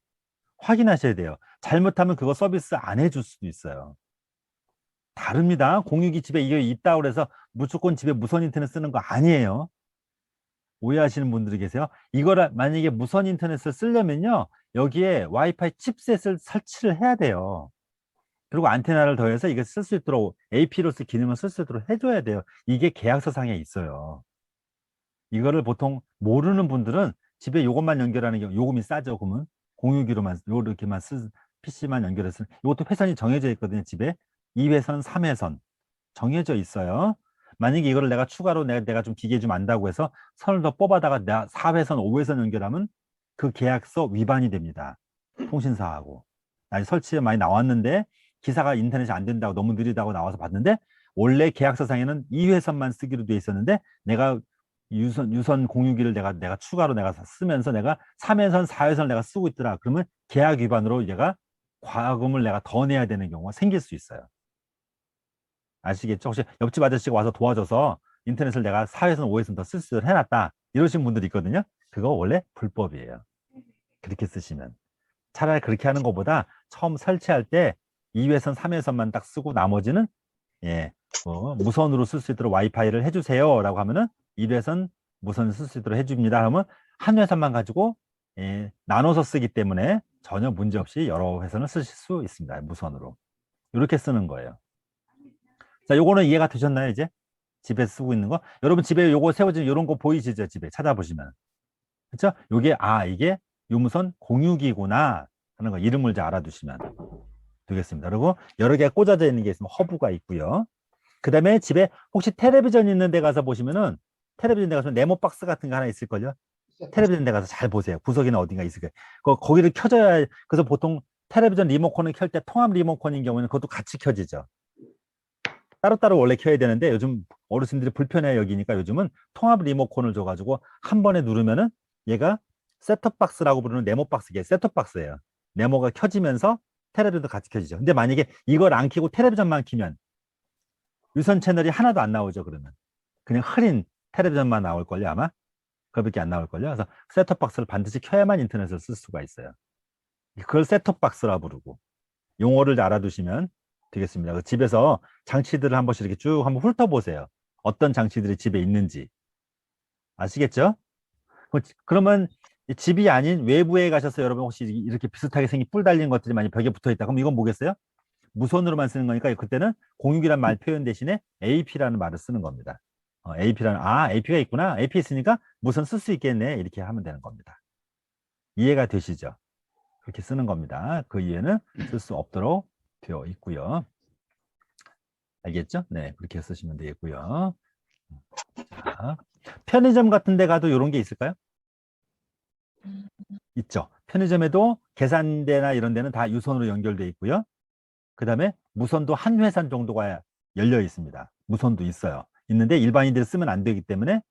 확인하셔야 돼요. 잘못하면 그거 서비스 안 해줄 수도 있어요. 다릅니다. 공유기 집에 이게 있다고 해서 무조건 집에 무선 인터넷 쓰는 거 아니에요. 오해하시는 분들이 계세요. 이거를 만약에 무선 인터넷을 쓰려면요, 여기에 와이파이 칩셋을 설치를 해야 돼요. 그리고 안테나를 더해서 이게 쓸 수 있도록 AP로서 기능을 쓸 수 있도록 해줘야 돼요. 이게 계약서상에 있어요. 이거를 보통 모르는 분들은 집에 요것만 연결하는 경우, 요금이 싸죠. 그러면 공유기로만 요렇게만 PC만 연결해서, 이것도 회선이 정해져 있거든요. 집에 2회선, 3회선 정해져 있어요. 만약에 이거를 내가 추가로 내가 좀 기계 좀 안다고 해서 선을 더 뽑아다가 내가 4회선, 5회선 연결하면 그 계약서 위반이 됩니다. 통신사하고. 아니, 설치에 많이 나왔는데 기사가 인터넷이 안 된다고, 너무 느리다고 나와서 봤는데 원래 계약서상에는 2회선만 쓰기로 돼 있었는데 내가 유선 공유기를 내가 추가로 내가 쓰면서 내가 3회선, 4회선을 내가 쓰고 있더라. 그러면 계약 위반으로 얘가 과금을 내가 더 내야 되는 경우가 생길 수 있어요. 아시겠죠? 혹시 옆집 아저씨가 와서 도와줘서 인터넷을 내가 4회선, 5회선 더 쓸 수 있도록 해놨다, 이러신 분들이 있거든요. 그거 원래 불법이에요. 그렇게 쓰시면. 차라리 그렇게 하는 것보다 처음 설치할 때 2회선, 3회선만 딱 쓰고 나머지는 무선으로 쓸 수 있도록 와이파이를 해주세요 라고 하면은 1회선 무선을 쓸 수 있도록 해줍니다 하면 한 회선만 가지고 나눠서 쓰기 때문에 전혀 문제없이 여러 회선을 쓰실 수 있습니다. 무선으로. 이렇게 쓰는 거예요. 자, 요거는 이해가 되셨나요? 이제 집에 쓰고 있는 거. 여러분 집에 요거 세워진 이런 거 보이시죠? 집에 찾아보시면. 그렇죠? 요게 이게 유무선 공유기구나 하는 거, 이름을 잘 알아두시면 되겠습니다. 그리고 여러 개가 꽂아져 있는 게 있으면 허브가 있고요. 그 다음에 집에 혹시 텔레비전 있는 데 가서 보시면은, 텔레비전 데 가서 네모 박스 같은 거 하나 있을걸요? 텔레비전 데 가서 잘 보세요. 구석이나 어딘가 있을 거예요. 거기를 켜줘야, 그래서 보통 텔레비전 리모컨을 켤 때 통합 리모컨인 경우에는 그것도 같이 켜지죠. 따로따로 원래 켜야 되는데 요즘 어르신들이 불편해 여기니까 요즘은 통합 리모컨을 줘가지고 한 번에 누르면은 얘가 셋톱박스라고 부르는 네모박스, 이게 셋톱박스예요. 네모가 켜지면서 텔레비전도 같이 켜지죠. 근데 만약에 이걸 안 켜고 텔레비전만 켜면 유선 채널이 하나도 안 나오죠. 그러면 그냥 흐린 텔레비전만 나올걸요 아마. 그거밖에 안 나올걸요. 그래서 셋톱박스를 반드시 켜야만 인터넷을 쓸 수가 있어요. 그걸 셋톱박스라 부르고, 용어를 알아두시면 되겠습니다. 그 집에서 장치들을 한 번씩 이렇게 쭉 한번 훑어보세요. 어떤 장치들이 집에 있는지. 아시겠죠? 그러면 집이 아닌 외부에 가셔서 여러분 혹시 이렇게 비슷하게 생긴 뿔 달린 것들이 많이 벽에 붙어 있다. 그럼 이건 뭐겠어요? 무선으로만 쓰는 거니까 그때는 공유기란 말 표현 대신에 AP라는 말을 쓰는 겁니다. AP가 있구나. AP 있으니까 무선 쓸 수 있겠네. 이렇게 하면 되는 겁니다. 이해가 되시죠? 그렇게 쓰는 겁니다. 그 이외에는 쓸 수 없도록 되어 있고요. 알겠죠? 네, 그렇게 쓰시면 되겠고요. 자, 편의점 같은 데 가도 이런 게 있을까요? 있죠. 편의점에도 계산대나 이런 데는 다 유선으로 연결되어 있고요. 그 다음에 무선도 한 회사 정도가 열려 있습니다. 무선도 있어요. 있는데 일반인들이 쓰면 안 되기 때문에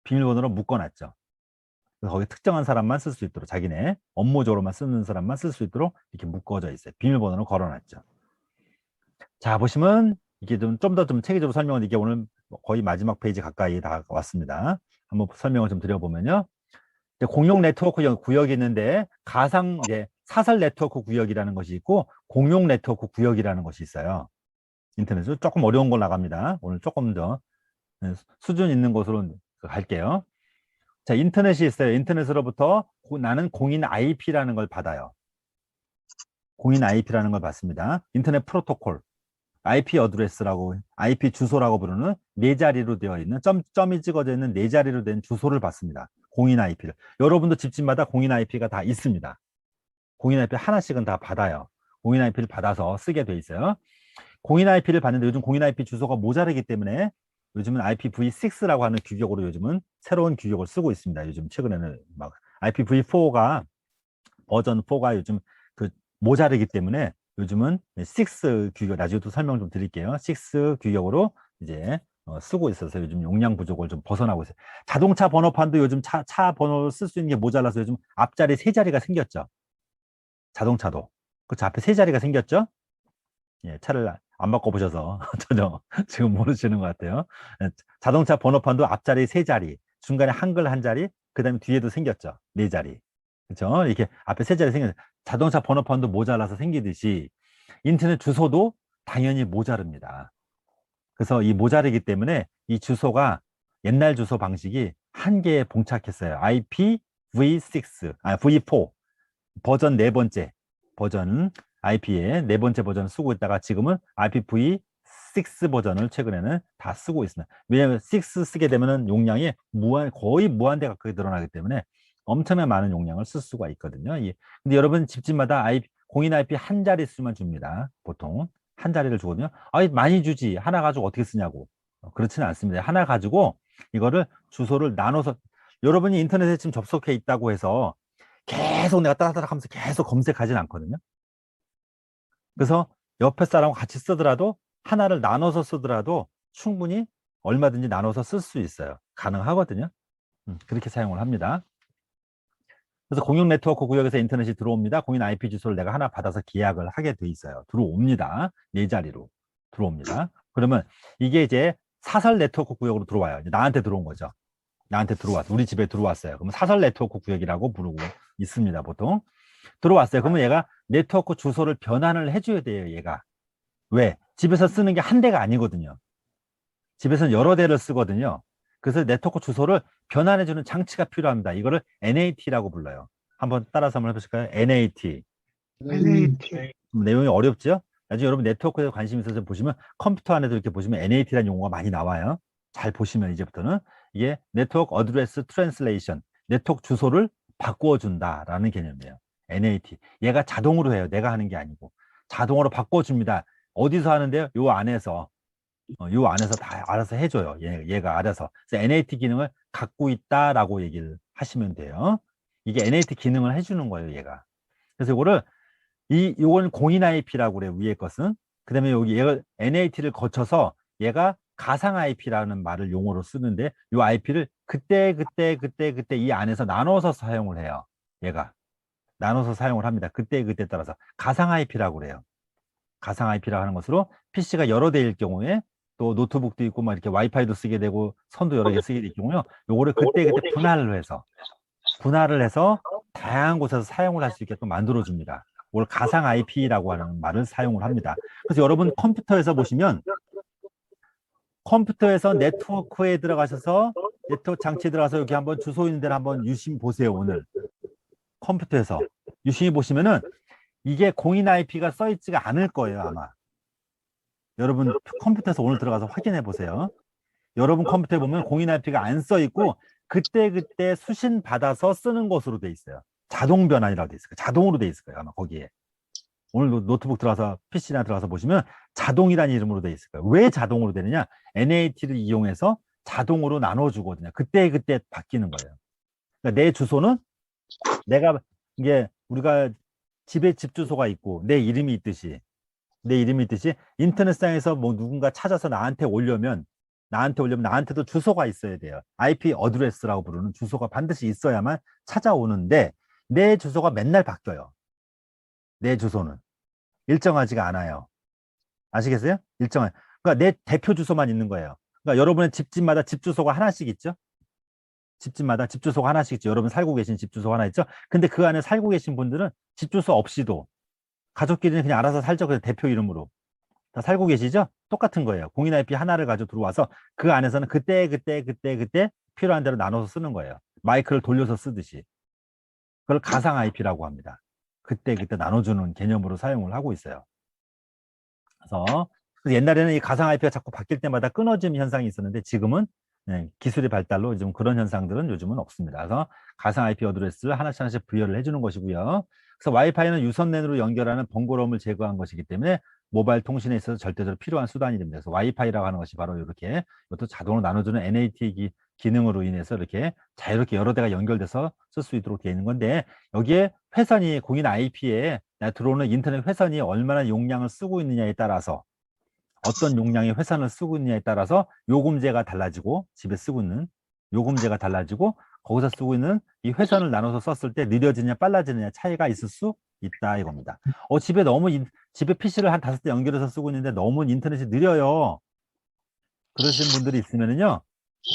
비밀번호로 묶어놨죠. 그래서 거기 특정한 사람만 쓸 수 있도록, 자기네 업무적으로만 쓰는 사람만 쓸 수 있도록 이렇게 묶어져 있어요. 비밀번호로 걸어놨죠. 자, 보시면 이게 좀 더 체계적으로 설명은, 이게 오늘 거의 마지막 페이지 가까이 다 왔습니다. 한번 설명을 좀 드려보면요. 공용 네트워크 구역이 있는데 가상 이제 사설 네트워크 구역이라는 것이 있고 공용 네트워크 구역이라는 것이 있어요. 인터넷으로 조금 어려운 걸 나갑니다. 오늘 조금 더 수준 있는 곳으로 갈게요. 자, 인터넷이 있어요. 인터넷으로부터 나는 공인 IP라는 걸 받아요. 공인 IP라는 걸 받습니다. 인터넷 프로토콜, IP 어드레스라고, IP 주소라고 부르는 네 자리로 되어 있는 점이 찍어져 있는 네 자리로 된 주소를 받습니다. 공인 IP를. 여러분도 집집마다 공인 IP가 다 있습니다. 공인 IP 하나씩은 다 받아요. 공인 IP를 받아서 쓰게 돼 있어요. 공인 IP를 받는데 요즘 공인 IP 주소가 모자르기 때문에 요즘은 IPv6라고 하는 규격으로 요즘은 새로운 규격을 쓰고 있습니다. 요즘 최근에는 막 IPv4가 버전 4가 요즘 그 모자르기 때문에 요즘은 6 규격, 나중에 또 설명 좀 드릴게요. 6 규격으로 이제 쓰고 있어서 요즘 용량 부족을 좀 벗어나고 있어요. 자동차 번호판도 요즘 차 번호를 쓸 수 있는 게 모자라서 요즘 앞자리 3자리가 생겼죠. 자동차도. 그렇죠. 앞에 3자리가 생겼죠. 예, 차를 안 바꿔보셔서 전혀 지금 모르시는 것 같아요. 자동차 번호판도 앞자리 3자리, 중간에 한글 한 자리, 그 다음에 뒤에도 생겼죠. 4자리. 그렇죠? 이렇게 앞에 3자리 생겼죠. 자동차 번호판도 모자라서 생기듯이 인터넷 주소도 당연히 모자릅니다. 그래서 이 모자르기 때문에 이 주소가 옛날 주소 방식이 한계에 봉착했어요. IPv6, V4 버전 4번째 버전, IP의 4번째 버전을 쓰고 있다가 지금은 IPv6 버전을 최근에는 다 쓰고 있습니다. 왜냐하면 6 쓰게 되면 용량이 거의 무한대 가까이 늘어나기 때문에 엄청나게 많은 용량을 쓸 수가 있거든요. 근데 여러분 집집마다 공인 IP 한 자릿수만 줍니다. 보통 한 자리를 주거든요. 많이 주지. 하나 가지고 어떻게 쓰냐고. 그렇지는 않습니다. 하나 가지고 이거를 주소를 나눠서, 여러분이 인터넷에 지금 접속해 있다고 해서 계속 내가 따닥따닥 하면서 계속 검색하진 않거든요. 그래서 옆에 사람과 같이 쓰더라도 하나를 나눠서 쓰더라도 충분히 얼마든지 나눠서 쓸 수 있어요. 가능하거든요. 그렇게 사용을 합니다. 그래서 공용 네트워크 구역에서 인터넷이 들어옵니다. 공인 IP 주소를 내가 하나 받아서 계약을 하게 돼 있어요. 들어옵니다. 4자리로 들어옵니다. 그러면 이게 이제 사설 네트워크 구역으로 들어와요. 이제 나한테 들어온 거죠. 나한테 들어왔어. 우리 집에 들어왔어요. 그러면 사설 네트워크 구역이라고 부르고 있습니다. 보통 들어왔어요. 그러면 얘가 네트워크 주소를 변환을 해줘야 돼요. 얘가. 왜? 집에서 쓰는 게 한 대가 아니거든요. 집에서는 여러 대를 쓰거든요. 그래서 네트워크 주소를 변환해주는 장치가 필요합니다. 이거를 NAT라고 불러요. 한번 따라서 한번 해보실까요? NAT. 내용이 어렵죠? 나중에 여러분 네트워크에 관심 있어서 보시면 컴퓨터 안에도 이렇게 보시면 NAT라는 용어가 많이 나와요. 잘 보시면 이제부터는 이게 네트워크 어드레스 트랜슬레이션, 네트워크 주소를 바꾸어준다라는 개념이에요. NAT. 얘가 자동으로 해요. 내가 하는 게 아니고. 자동으로 바꿔줍니다. 어디서 하는데요? 요 안에서 다 알아서 해줘요. 얘가 알아서. 그래서 NAT 기능을 갖고 있다라고 얘기를 하시면 돼요. 이게 NAT 기능을 해주는 거예요, 얘가. 그래서 이거를, 요건 공인 IP라고 그래요, 위에 것은. 그다음에 여기 얘가 NAT를 거쳐서 얘가 가상 IP라는 말을 용어로 쓰는데 이 IP를 그때 이 안에서 나눠서 사용을 해요. 얘가 나눠서 사용을 합니다. 그때 따라서 가상 IP라고 그래요. 가상 IP라고 하는 것으로 PC가 여러 대일 경우에 또 노트북도 있고 막 이렇게 와이파이도 쓰게 되고 선도 여러 개 쓰게 될 경우요. 요거를 그때 분할을 해서 다양한 곳에서 사용을 할 수 있게끔 만들어 줍니다. 이걸 가상 IP라고 하는 말을 사용을 합니다. 그래서 여러분 컴퓨터에서 보시면 컴퓨터에서 네트워크에 들어가셔서 네트워크 장치에 들어가서 여기 한번 주소 있는 데를 한번 유심히 보세요. 오늘 컴퓨터에서 유심히 보시면은 이게 공인 IP가 써 있지가 않을 거예요. 아마 여러분 컴퓨터에서 오늘 들어가서 확인해 보세요. 여러분 컴퓨터에 보면 공인 IP가 안 써 있고 그때 수신 받아서 쓰는 것으로 돼 있어요. 자동 변환이라고 돼 있을 거예요. 자동으로 돼 있을 거예요. 아마 거기에 오늘 노트북 들어가서 PC나 들어가서 보시면 자동이라는 이름으로 돼 있을 거예요. 왜 자동으로 되느냐? NAT를 이용해서 자동으로 나눠주거든요. 그때 바뀌는 거예요. 그러니까 내 주소는 내가 이게 우리가 집에 집 주소가 있고 내 이름이 있듯이 인터넷상에서 뭐 누군가 찾아서 나한테 올려면 나한테도 주소가 있어야 돼요. IP 어드레스라고 부르는 주소가 반드시 있어야만 찾아오는데 내 주소가 맨날 바뀌어요. 내 주소는 일정하지가 않아요. 아시겠어요? 그러니까 내 대표 주소만 있는 거예요. 그러니까 여러분의 집집마다 집 주소가 하나씩 있죠? 집집마다 집 주소가 하나씩 있죠. 여러분 살고 계신 집 주소가 하나 있죠? 근데 그 안에 살고 계신 분들은 집 주소 없이도 가족끼리는 그냥 알아서 살죠. 그냥 대표 이름으로. 다 살고 계시죠? 똑같은 거예요. 공인 IP 하나를 가지고 들어와서 그 안에서는 그때 필요한 대로 나눠서 쓰는 거예요. 마이크를 돌려서 쓰듯이. 그걸 가상 IP라고 합니다. 그때 나눠주는 개념으로 사용을 하고 있어요. 그래서 옛날에는 이 가상 IP가 자꾸 바뀔 때마다 끊어지는 현상이 있었는데 지금은 기술의 발달로 좀 그런 현상들은 요즘은 없습니다. 그래서 가상 IP 어드레스를 하나씩 부여를 해주는 것이고요. 그래서 와이파이는 유선랜으로 연결하는 번거로움을 제거한 것이기 때문에 모바일 통신에 있어서 절대적으로 필요한 수단이 됩니다. 그래서 와이파이라고 하는 것이 바로 이렇게 이것도 자동으로 나눠주는 NAT 기능으로 인해서 이렇게 자유롭게 여러 대가 연결돼서 쓸 수 있도록 되어 있는 건데 여기에 회선이 공인 IP에 들어오는 인터넷 회선이 얼마나 용량을 쓰고 있느냐에 따라서 어떤 용량의 회선을 쓰고 있느냐에 따라서 요금제가 달라지고 집에 쓰고 있는 요금제가 달라지고 거기서 쓰고 있는 이 회선을 나눠서 썼을 때 느려지느냐 빨라지느냐 차이가 있을 수 있다 이겁니다. 집에 PC를 한 5대 연결해서 쓰고 있는데 너무 인터넷이 느려요. 그러신 분들이 있으면은요.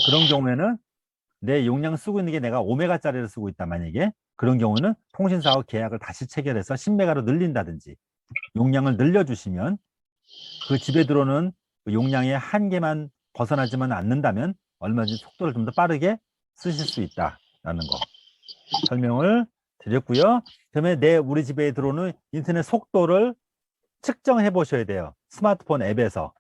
그런 경우에는 내 용량 쓰고 있는 게 내가 5메가짜리를 쓰고 있다 만약에 그런 경우는 통신사와 계약을 다시 체결해서 10메가로 늘린다든지 용량을 늘려주시면 그 집에 들어오는 용량의 한계만 벗어나지만 않는다면 얼마든지 속도를 좀 더 빠르게 쓰실 수 있다라는 거 설명을 드렸고요. 그다음에 우리 집에 들어오는 인터넷 속도를 측정해 보셔야 돼요. 스마트폰 앱에서도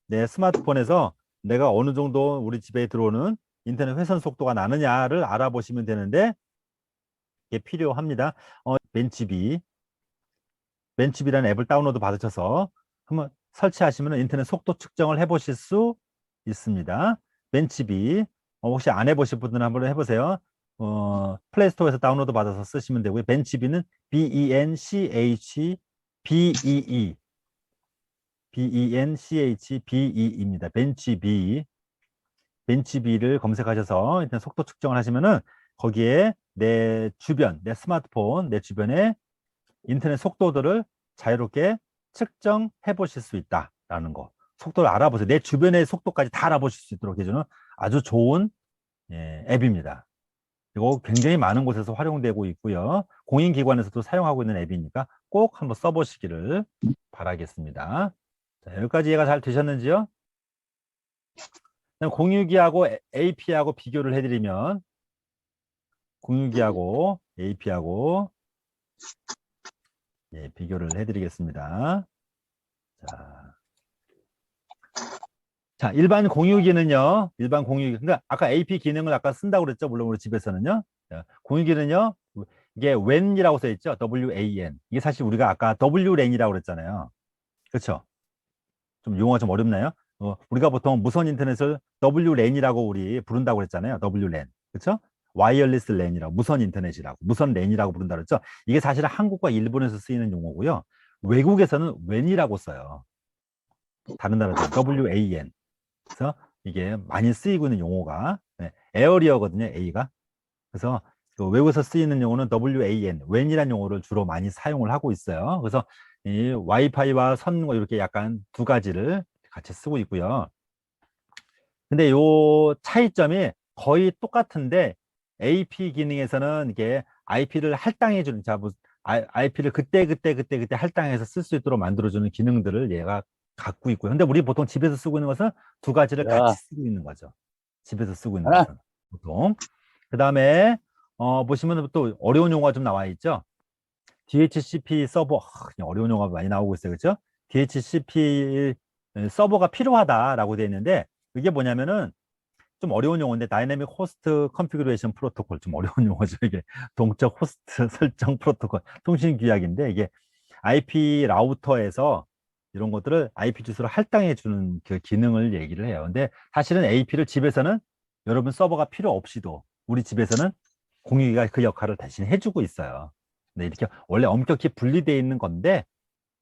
내 스마트폰에서 내가 어느 정도 우리 집에 들어오는 인터넷 회선 속도가 나느냐를 알아보시면 되는데 이게 필요합니다. 맨치비라는 앱을 다운로드 받으셔서 한번 설치하시면 인터넷 속도 측정을 해보실 수 있습니다. 맨치비 혹시 안 해보실 분들은 한번 해보세요. 플레이스토어에서 다운로드 받아서 쓰시면 되고요. 맨치비는 BENCHBEE입니다. 맨치비를 검색하셔서 일단 속도 측정을 하시면은 거기에 내 스마트폰 내 주변에 인터넷 속도들을 자유롭게 측정해 보실 수 있다라는 거. 속도를 알아보세요. 내 주변의 속도까지 다 알아보실 수 있도록 해주는 아주 좋은 앱입니다. 그리고 굉장히 많은 곳에서 활용되고 있고요. 공인기관에서도 사용하고 있는 앱이니까 꼭 한번 써보시기를 바라겠습니다. 자, 여기까지 이해가 잘 되셨는지요? 공유기하고 AP하고 비교를 해드리면 공유기하고 AP하고 비교를 해드리겠습니다. 자, 일반 공유기는요. 그러니까 아까 AP 기능을 아까 쓴다고 그랬죠. 물론 우리 집에서는요. 자, 공유기는요. 이게 WAN이라고 써 있죠. WAN. 이게 사실 우리가 아까 WLAN이라고 그랬잖아요. 그렇죠? 좀 용어가 좀 어렵나요? 우리가 보통 무선 인터넷을 WLAN이라고 우리 부른다고 그랬잖아요. WLAN. 그렇죠? 와이어리스 랜이라고 무선 인터넷이라고 무선 랜이라고 부른다 그랬죠. 이게 사실은 한국과 일본에서 쓰이는 용어고요. 외국에서는 when이라고 써요. 다른 나라들 WAN. 그래서 이게 많이 쓰이고 있는 용어가 에어리어거든요. A가. 그래서 그 외국에서 쓰이는 용어는 WAN, when이라는 용어를 주로 많이 사용을 하고 있어요. 그래서 이 와이파이와 선거 이렇게 약간 두 가지를 같이 쓰고 있고요. 근데 요 차이점이 거의 똑같은데 AP 기능에서는 이게 IP를 할당해 주는 IP를 그때 할당해서 쓸 수 있도록 만들어주는 기능들을 얘가 갖고 있고요. 근데 우리 보통 집에서 쓰고 있는 것은 두 가지를 같이 쓰고 있는 거죠. 집에서 쓰고 있는 것은 보통. 그 다음에 보시면 또 어려운 용어가 좀 나와 있죠. DHCP 서버, 그냥 어려운 용어가 많이 나오고 있어요. 그렇죠? DHCP 서버가 필요하다라고 되어 있는데 이게 뭐냐면은 좀 어려운 용어인데 다이내믹 호스트 컨피그레이션 프로토콜, 좀 어려운 용어죠. 이게 동적 호스트 설정 프로토콜, 통신 규약인데 이게 IP 라우터에서 이런 것들을 IP 주소를 할당해 주는 그 기능을 얘기를 해요. 근데 사실은 AP를 집에서는 여러분 서버가 필요 없이도 우리 집에서는 공유기가 그 역할을 대신 해주고 있어요. 근데 이렇게 원래 엄격히 분리되어 있는 건데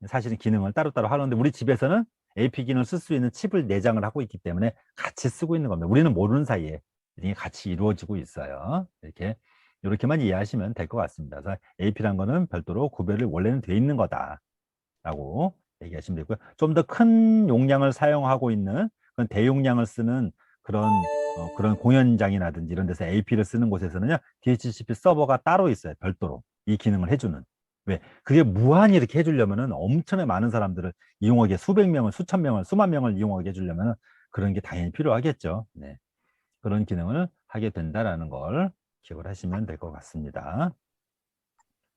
사실은 기능을 따로따로 하는데 우리 집에서는 AP 기능을 쓸 수 있는 칩을 내장을 하고 있기 때문에 같이 쓰고 있는 겁니다. 우리는 모르는 사이에 이게 같이 이루어지고 있어요. 이렇게만 이해하시면 될 것 같습니다. 그래서 AP라는 거는 별도로 구별을 원래는 돼 있는 거다라고 얘기하시면 되고요. 좀 더 큰 용량을 사용하고 있는 그런 대용량을 쓰는 그런 공연장이라든지 이런 데서 AP를 쓰는 곳에서는요, DHCP 서버가 따로 있어요. 별도로 이 기능을 해주는. 왜? 그게 무한히 이렇게 해주려면은 엄청나게 많은 사람들을 이용하게 수백 명을, 수천 명을, 수만 명을 이용하게 해주려면 그런 게 당연히 필요하겠죠. 네. 그런 기능을 하게 된다라는 걸 기억을 하시면 될 것 같습니다.